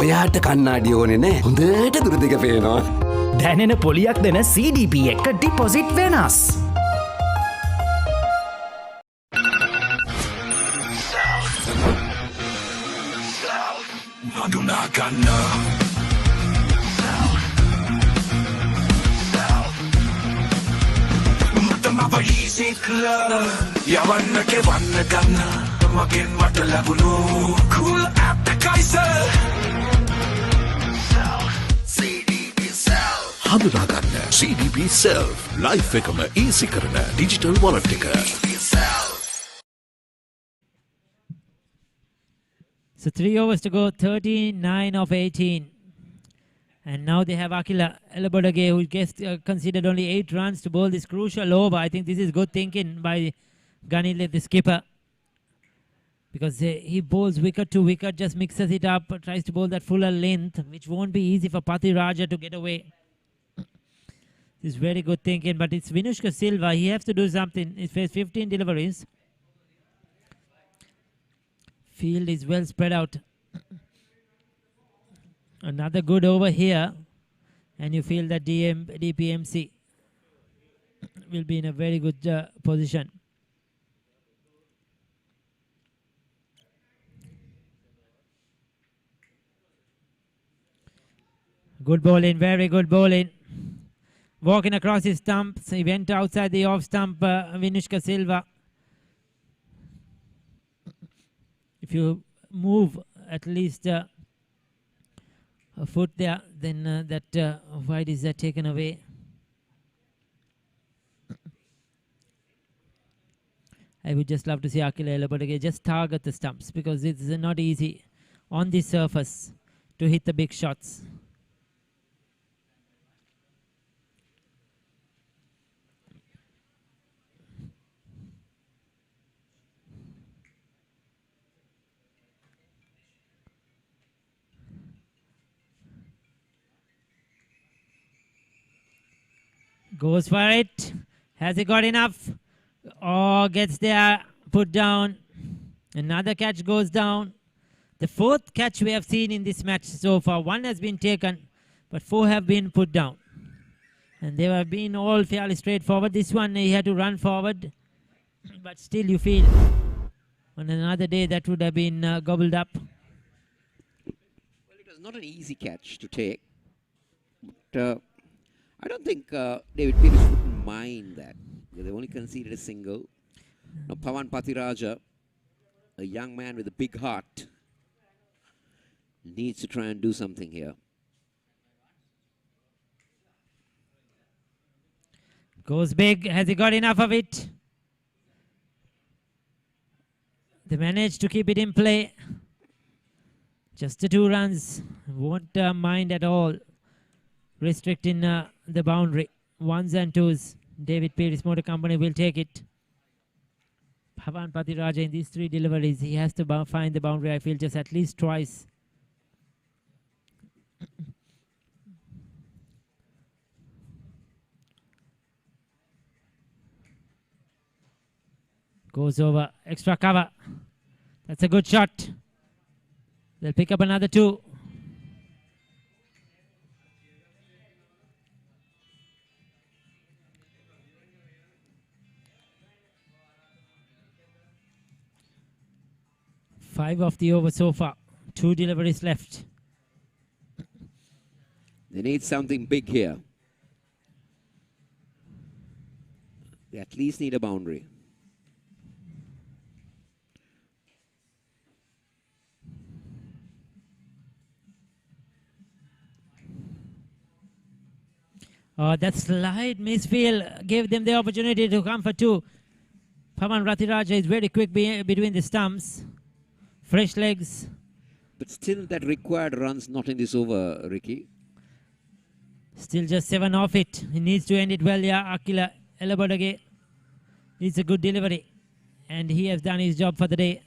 ඔයාට කන්නාඩි ඕනේ නෑ හොඳට දුර දෙක පේනවා දැනෙන පොලියක් දෙන CDP එක ඩිපොසිට් වෙනස් Nadunagana Matama easy club Yavanna ke vanna ganna Magen mata labunu Cool appetizer CDP Self හඳුනාගන්න CDP Self Life එකම easy කරන digital wallet එක So 3 overs to go, 39 of 18. And now they have Akila Elabodage, who gets considered only 8 runs to bowl this crucial over. I think this is good thinking by Ganile, the skipper. Because he bowls wicket to wicket, just mixes it up, tries to bowl that fuller length, which won't be easy for Pathiraja to get away. This is very good thinking, but it's Vinushka Silva. He has to do something. He faced 15 deliveries. Field is well spread out. Another good over here. And you feel that DPMC will be in a very good position. Good bowling, very good bowling. Walking across his stumps, he went outside the off stump, Vinushka Silva. If you move at least a foot there, then that wide is taken away. I would just love to see Akila Elabodage just target the stumps, because it's not easy on the surface to hit the big shots. Goes for it. Has he got enough? Oh, gets there, put down. Another catch goes down. The fourth catch we have seen in this match so far. One has been taken, but 4 have been put down. And they have been all fairly straightforward. This one, he had to run forward. But still, you feel on another day that would have been gobbled up. Well, it was not an easy catch to take. But I don't think David Pierce wouldn't mind that. They only conceded a single. Now, Pawan Pathiraja, a young man with a big heart, needs to try and do something here. Goes big. Has he got enough of it? They managed to keep it in play. Just the 2 runs. Won't mind at all restricting the boundary. 1s and 2s. David Pierce Motor Company will take it. Pawan Pathiraja in these 3 deliveries, he has to find the boundary, I feel, just at least twice. Goes over, extra cover. That's a good shot. They'll pick up another 2. Five of the over so far. 2 deliveries left. They need something big here. They at least need a boundary. That slight misfield gave them the opportunity to come for 2. Pawan Pathiraja is very quick between the stumps. Fresh legs. But still that required runs not in this over, Ricky. Still just 7 off it. He needs to end it well. Yeah, Akila Elabodage. It's a good delivery. And he has done his job for the day.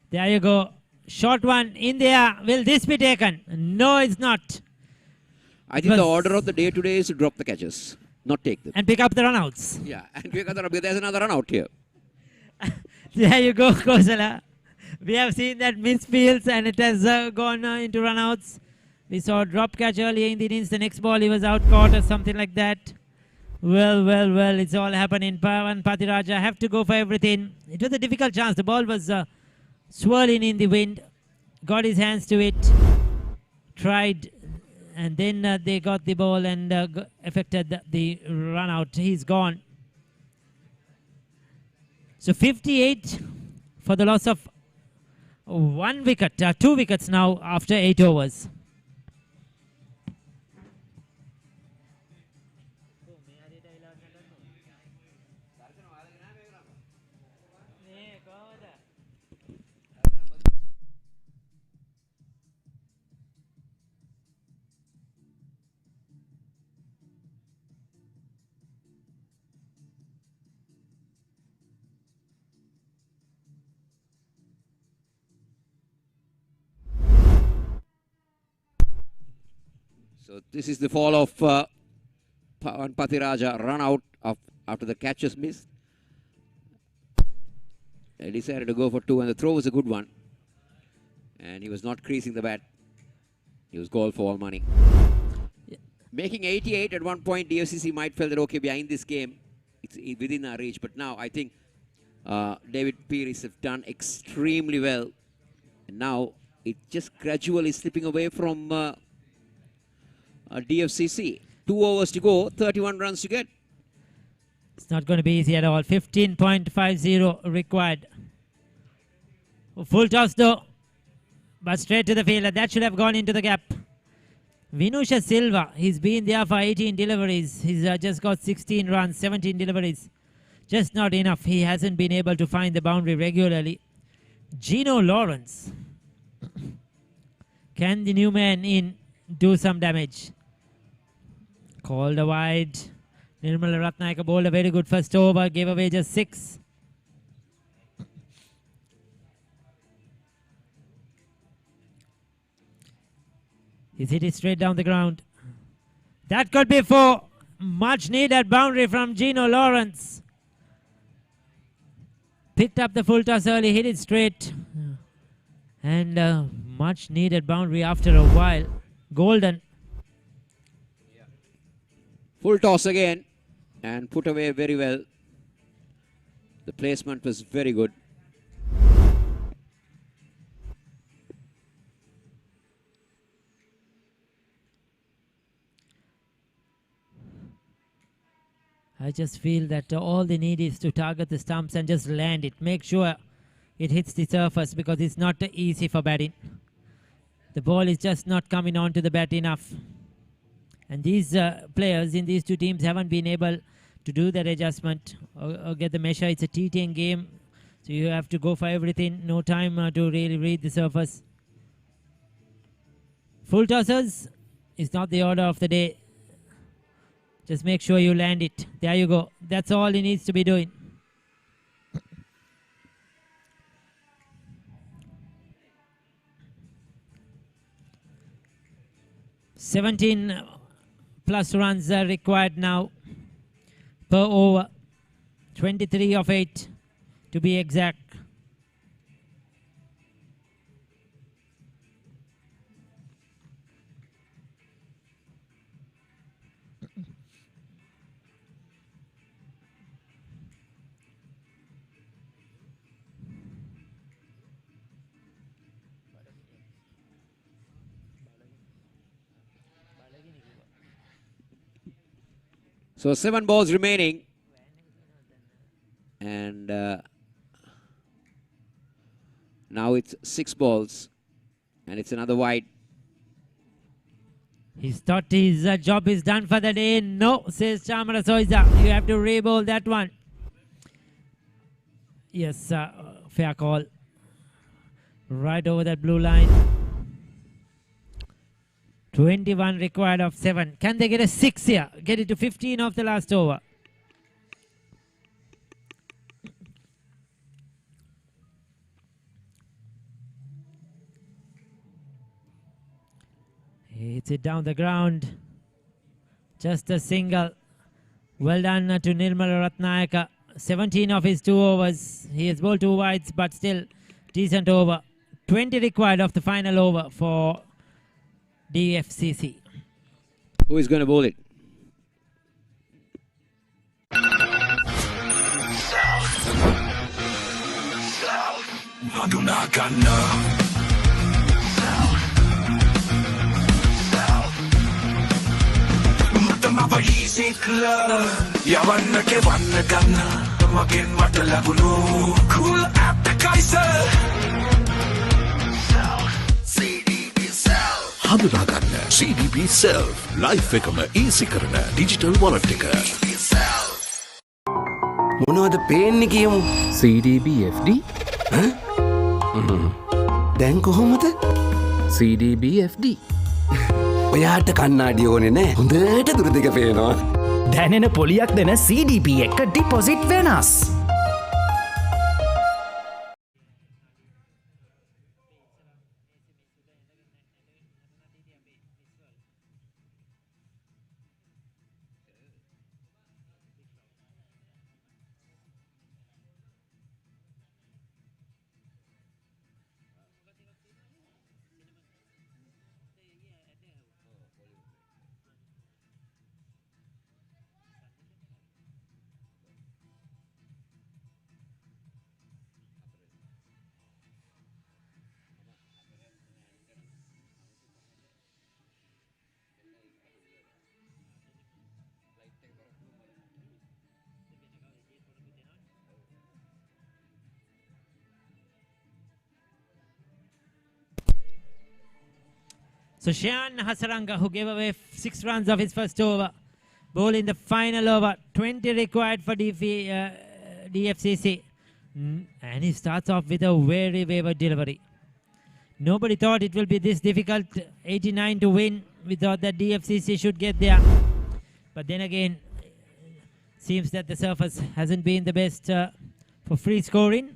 There you go. Short one in there. Will this be taken? No, it's not. I think the order of the day today is to drop the catches, not take them. And pick up the runouts. Yeah, and there's another run out here. There you go, Kosala. We have seen that misfields and it has gone into runouts. We saw a drop catch earlier in the innings. The next ball he was out caught or something like that. Well, it's all happening. Pawan Pathiraja have to go for everything. It was a difficult chance. The ball was swirling in the wind. Got his hands to it. Tried. And then they got the ball and affected the run out. He's gone. So 58 for the loss of 1 wicket. 2 wickets now after 8 overs. So this is the fall of Pawan Pathiraja, run out after the catches missed. He decided to go for 2 and the throw was a good one. And he was not creasing the bat. He was called for all money. Yeah. Making 88 at one point, DFCC might feel that, okay, behind this game, it's within our reach. But now I think David Pierce have done extremely well. And now It's just gradually slipping away from DFCC. 2 overs to go, 31 runs to get. It's not going to be easy at all. 15.50 required. Full toss though, but straight to the fielder. That should have gone into the gap. Vinusha Silva, he's been there for 18 deliveries. He's just got 16 runs, 17 deliveries. Just not enough. He hasn't been able to find the boundary regularly. Gino Lawrence. Can the new man in do some damage? Called a wide. Nirmala Ratnayaka bowled a very good first over, gave away just 6. He's hit it straight down the ground. That could be 4. Much needed boundary from Gino Lawrence. Picked up the full toss early, hit it straight. And much needed boundary after a while. Golden. Full toss again and put away very well. The placement was very good. I just feel that all they need is to target the stumps and just land it. Make sure it hits the surface because it's not easy for batting. The ball is just not coming onto the bat enough. And these players in these two teams haven't been able to do that adjustment or get the measure. It's a T10 game, so you have to go for everything. No time to really read the surface. Full tossers is not the order of the day. Just make sure you land it. There you go. That's all he needs to be doing. $17 plus runs are required now per over. 23 of 8 to be exact. So 7 balls remaining. And now it's 6 balls. And it's another wide. He thought his job is done for the day. No, says Chamara Soiza. You have to re-bowl that one. Yes, fair call. Right over that blue line. 21 required of 7. Can they get a 6 here? Get it to 15 of the last over. Hits it down the ground. Just a single. Well done to Nirmala Ratnayaka. 17 of his 2 overs. He has bowled 2 wides, but still decent over. 20 required of the final over for DFCC. Who is going to bowl it? Cool appetizer. හඳුනාගන්න CDP Self life එකම easy කරන digital wallet එක. මොනවද පේන්නේ කියමු? CDBFD දැන් කොහොමද? CDBFD ඔයාට කන්නාඩි ඕනේ නෑ. හොඳට දුර දෙක පේනවා. දැනෙන පොලියක් දෙන CDP එක ඩිපොසිට් වෙනස්. So Shayan Hasaranga, who gave away 6 runs of his first over, ball in the final over, 20 required for DFCC. And he starts off with a very wayward delivery. Nobody thought it will be this difficult, 89 to win. We thought that DFCC should get there. But then again, seems that the surface hasn't been the best for free scoring.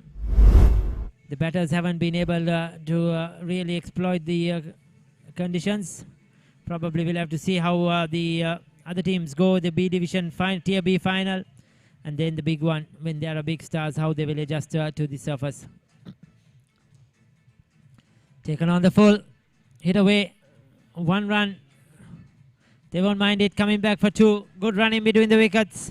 The batters haven't been able to really exploit the conditions. Probably we'll have to see how the other teams go, the B division tier B final, and then the big one when there are big stars, how they will adjust to the surface. Taken on the full, hit away, 1 run. They won't mind it, coming back for 2. Good run in between the wickets.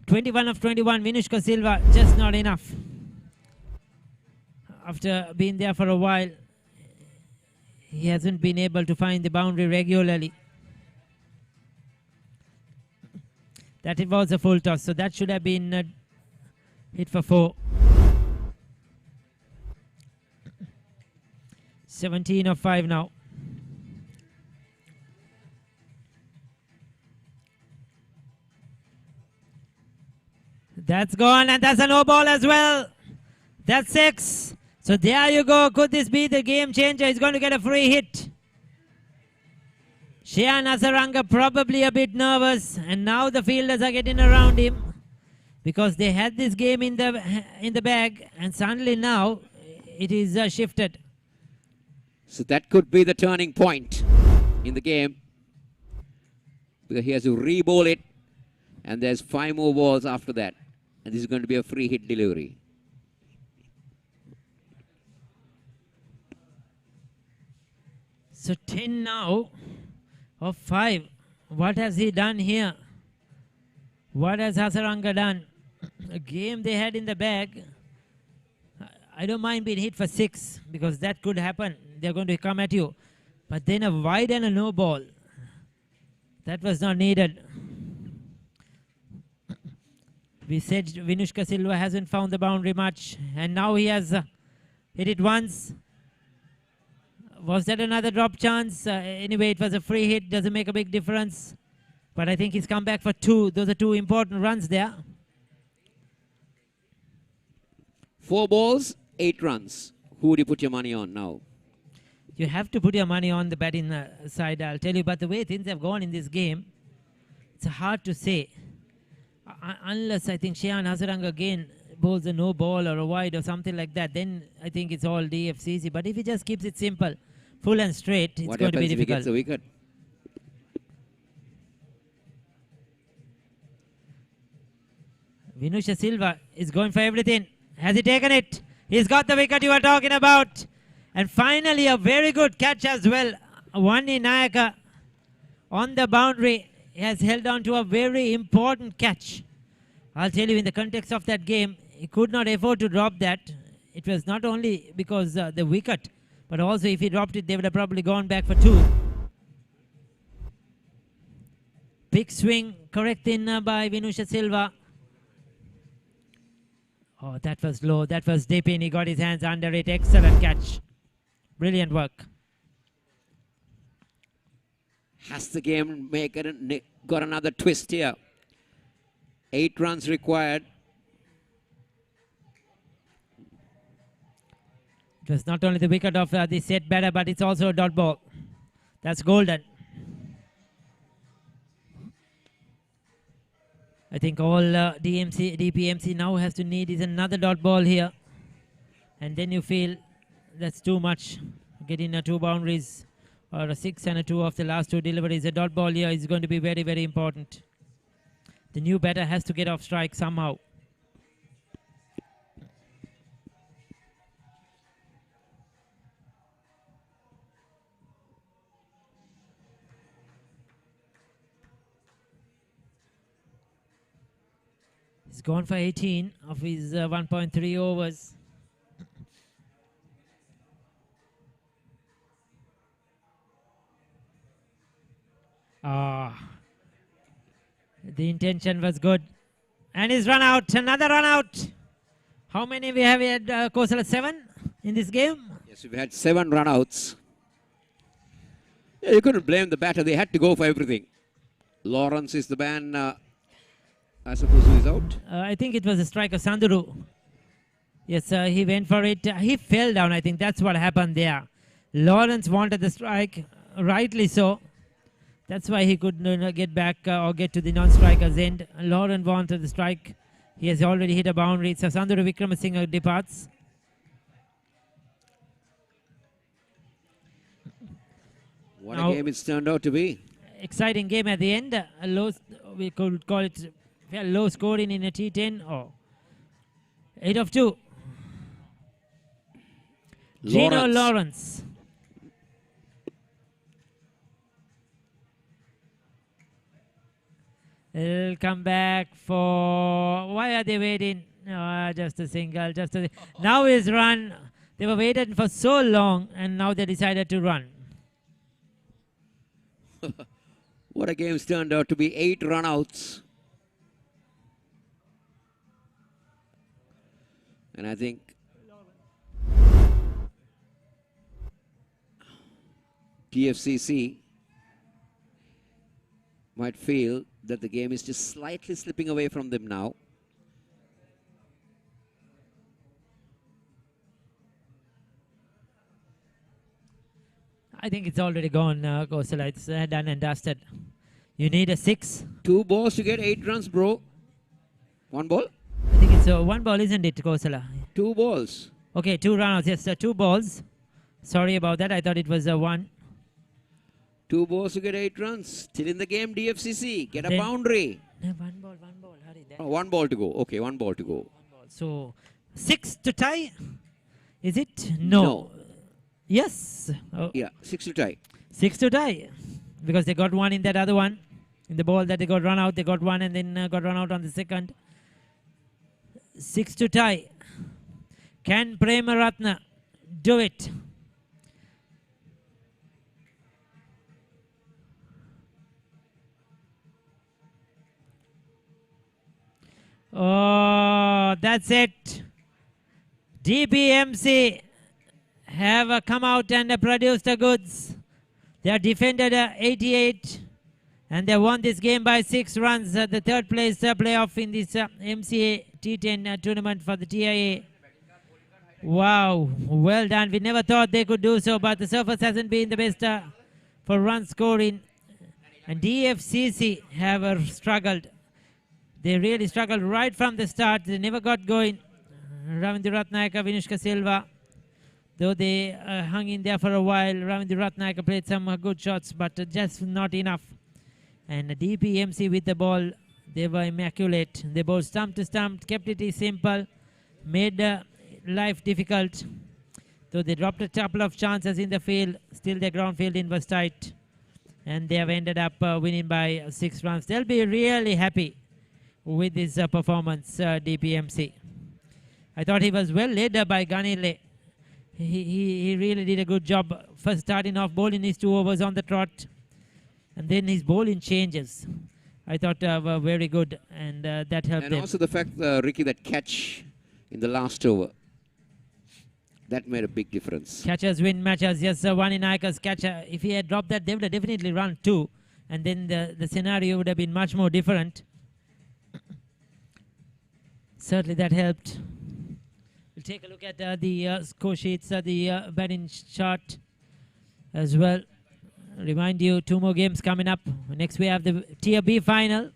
21 of 21, Vinushka Silva, just not enough. After being there for a while, he hasn't been able to find the boundary regularly. That it was a full toss, so that should have been hit for 4. 17 of 5 now. That's gone, and that's a no ball as well. That's 6. So there you go. Could this be the game changer? He's going to get a free hit. Shayan Hasaranga probably a bit nervous, and now the fielders are getting around him because they had this game in the bag, and suddenly now it is shifted. So that could be the turning point in the game, because he has to re-bowl it, and there's 5 more balls after that, and this is going to be a free hit delivery. So 10 now of 5. What has he done here? What has Hasaranga done? A game they had in the bag. I don't mind being hit for 6 because that could happen. They're going to come at you. But then a wide and a no ball. That was not needed. We said Vinushka Silva hasn't found the boundary much, and now he has hit it once. Was that another drop chance? Anyway, it was a free hit. Doesn't make a big difference. But I think he's come back for 2. Those are 2 important runs there. 4 balls, 8 runs. Who would you put your money on now? You have to put your money on the batting side, I'll tell you. But the way things have gone in this game, it's hard to say. Unless I think Shayan Hasaranga again bowls a no ball or a wide or something like that, then I think it's all DFCC. But if he just keeps it simple, full and straight, it's What going to be happens if he difficult. gets a wicket? Vinusha Silva is going for everything. Has he taken it? He's got the wicket you were talking about. And finally a very good catch as well. Wani Nayaka on the boundary has held on to a very important catch. I'll tell you, in the context of that game, he could not afford to drop that. It was not only because the wicket, but also if he dropped it, they would have probably gone back for 2. Big swing, correct in by Vinusha Silva. Oh, that was low. That was deep in. He got his hands under it. Excellent catch. Brilliant work. Has the game got another twist here? 8 runs required. It was not only the wicket of the set batter, but it's also a dot ball. That's golden. I think all DPMC now has to need is another dot ball here. And then you feel that's too much. Getting 2 boundaries or a 6 and a 2 of the last 2 deliveries. A dot ball here is going to be very, very important. The new batter has to get off strike somehow. He's gone for 18 of his 1.3 overs. The intention was good. And he's run out. Another run out. How many we have had, Kosala? 7 in this game? Yes, we've had 7 runouts. Yeah, you couldn't blame the batter. They had to go for everything. Lawrence is the man, I suppose, who is out. I think it was a strike of Sanduru. Yes, he went for it. He fell down. I think that's what happened there. Lawrence wanted the strike, rightly so. That's why he could get back or get to the non-striker's end. Lawrence wanted the strike. He has already hit a boundary. So Sanduru Wickramasinghe departs. What Now, a game it's turned out to be. Exciting game at the end. A low, we could call it low scoring in a T10 or 8 of 2. Gino Lawrence. He'll come back for... Why are they waiting? No, just a single. Now is run. They were waiting for so long and now they decided to run. What a game's turned out to be. 8 runouts. And I think DFCC might feel that the game is just slightly slipping away from them now. I think it's already gone, Kosala. It's done and dusted. You need a 6. 2 balls to get 8 runs, bro. 1 ball? I think it's 1 ball, isn't it, Kosala? 2 balls. Okay, 2 runouts. Yes, 2 balls. Sorry about that. I thought it was 1. 2 balls to get 8 runs. Still in the game, DFCC. Get a Then- boundary. No, 1 ball. Hurry. Oh, 1 ball to go. Okay, 1 ball to go. 1 ball. So, 6 to tie? Is it? No. Yes. Oh, Yeah, 6 to tie. 6 to tie. Because they got 1 in that other one. In the ball that they got run out, they got 1 and then got run out on the second. 6 to tie. Can Premaratna do it? Oh, that's it. DPMC have come out and produced the goods. They are defended 88 and they won this game by 6 runs. The third place playoff in this MCA T10 tournament for the TIA. Wow, well done. We never thought they could do so, but the surface hasn't been the best for run scoring. And DFCC have struggled. They really struggled right from the start. They never got going. Ravindra Ratnayaka, Vinushka Silva, though they hung in there for a while. Ravindra Ratnayaka played some good shots, but just not enough. And DPMC with the ball, they were immaculate. They bowled stump to stump, kept it simple, made life difficult. Though they dropped a couple of chances in the field, still their ground fielding was tight. And they have ended up winning by 6 runs. They'll be really happy with this performance, DPMC. I thought he was well led by Ganile. He really did a good job first starting off bowling his 2 overs on the trot. And then his bowling changes, I thought were very good. And that helped And them. also the fact, Ricky, that catch in the last over. That made a big difference. Catchers win matches. Yes, Vani Nayaka's catcher. If he had dropped that, they would have definitely run 2. And then the scenario would have been much more different. Certainly that helped. We'll take a look at the score sheets, the batting chart as well. Remind you, 2 more games coming up. Next we have the Tier B final,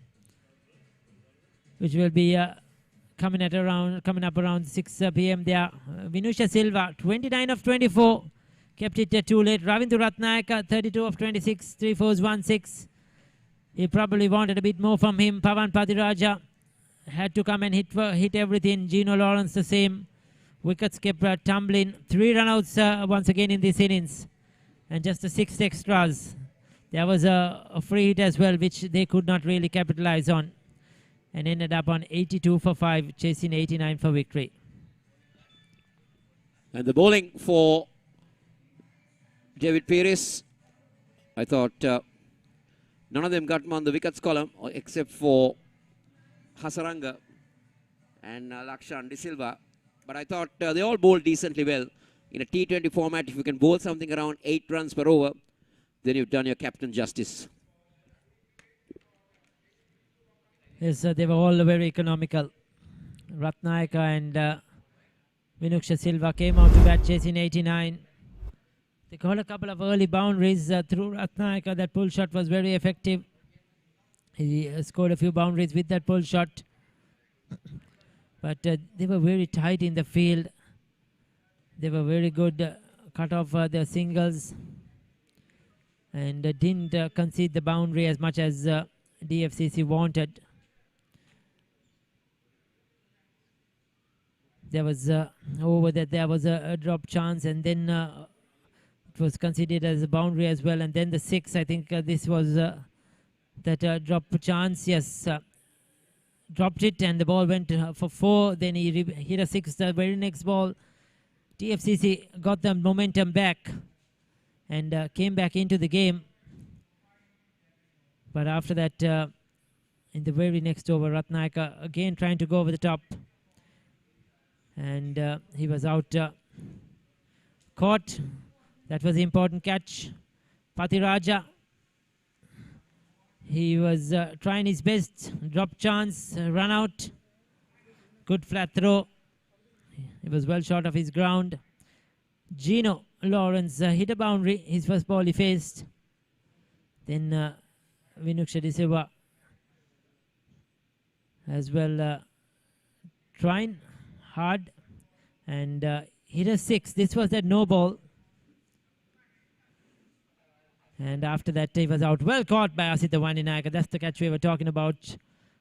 which will be coming up around 6 p.m. there. Vinusha Silva, 29 of 24, kept it too late. Ravindra Ratnayaka, 32 of 26, 3 fours, 1 6. He probably wanted a bit more from him. Pavan Padiraja had to come and hit everything. Gino Lawrence the same. Wickets kept tumbling. 3 runouts once again in this innings. And just 6 extras. There was a free hit as well, which they could not really capitalize on. And ended up on 82 for 5, chasing 89 for victory. And the bowling for David Pires, I thought none of them got on the wickets column except for Hasaranga and Lakshan De Silva. But I thought they all bowled decently well. In a T20 format, if you can bowl something around 8 runs per over, then you've done your captain justice. Yes, they were all very economical. Ratnayaka and Vinuksha Silva came out to bat chasing 89. They got a couple of early boundaries through Ratnayaka. That pull shot was very effective. He scored a few boundaries with that pull shot. But they were very tight in the field. They were very good cut off their singles. And didn't concede the boundary as much as DFCC wanted. There was over that there was a drop chance, and then it was considered as a boundary as well. And then the 6, I think this was that drop chance. Yes, dropped it, and the ball went for 4. Then he hit a 6 the very next ball. DFCC got the momentum back and came back into the game. But after that, in the very next over, Ratnayaka again trying to go over the top. And he was out. Caught. That was the important catch. Pathiraja. He was trying his best. Drop chance. Run out. Good flat throw. He was well short of his ground. Gino Lawrence hit a boundary. His first ball he faced. Then Vinuksha De Silva as well trying hard and hit a 6. This was that no ball. And after that he was out. Well caught by Asita Vandinayaka. That's the catch we were talking about.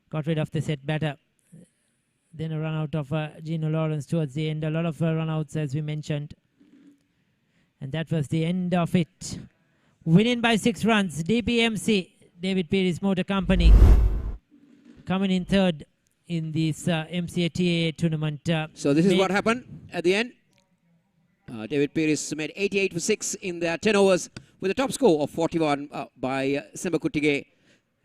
Got rid of the set batter. Then a run out of Gino Lawrence towards the end. A lot of run outs as we mentioned. And that was the end of it. Winning by 6 runs. DPMC, David Peary's Motor Company, coming in third in this MCA TAA tournament. So this is what happened at the end. David Peary's made 88 for 6 in their 10 overs with a top score of 41 by Semba Kuttige.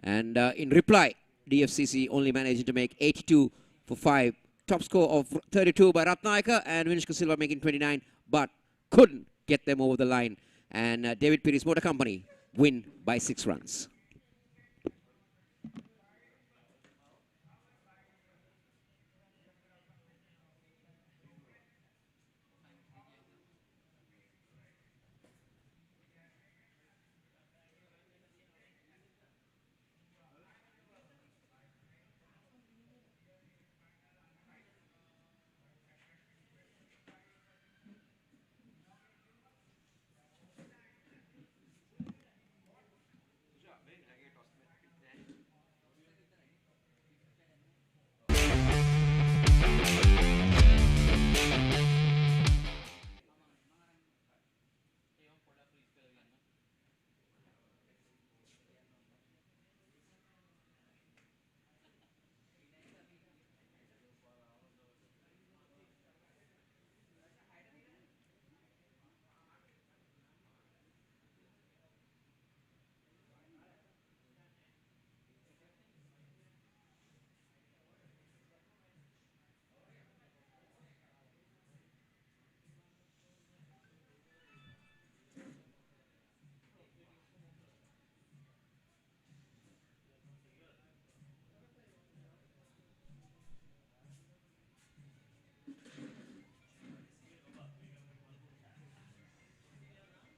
And in reply, DFCC only managed to make 82 for 5. Top score of 32 by Ratnayaka and Vinuksha Silva making 29, but couldn't get them over the line. And David Peary's Motor Company win by 6 runs.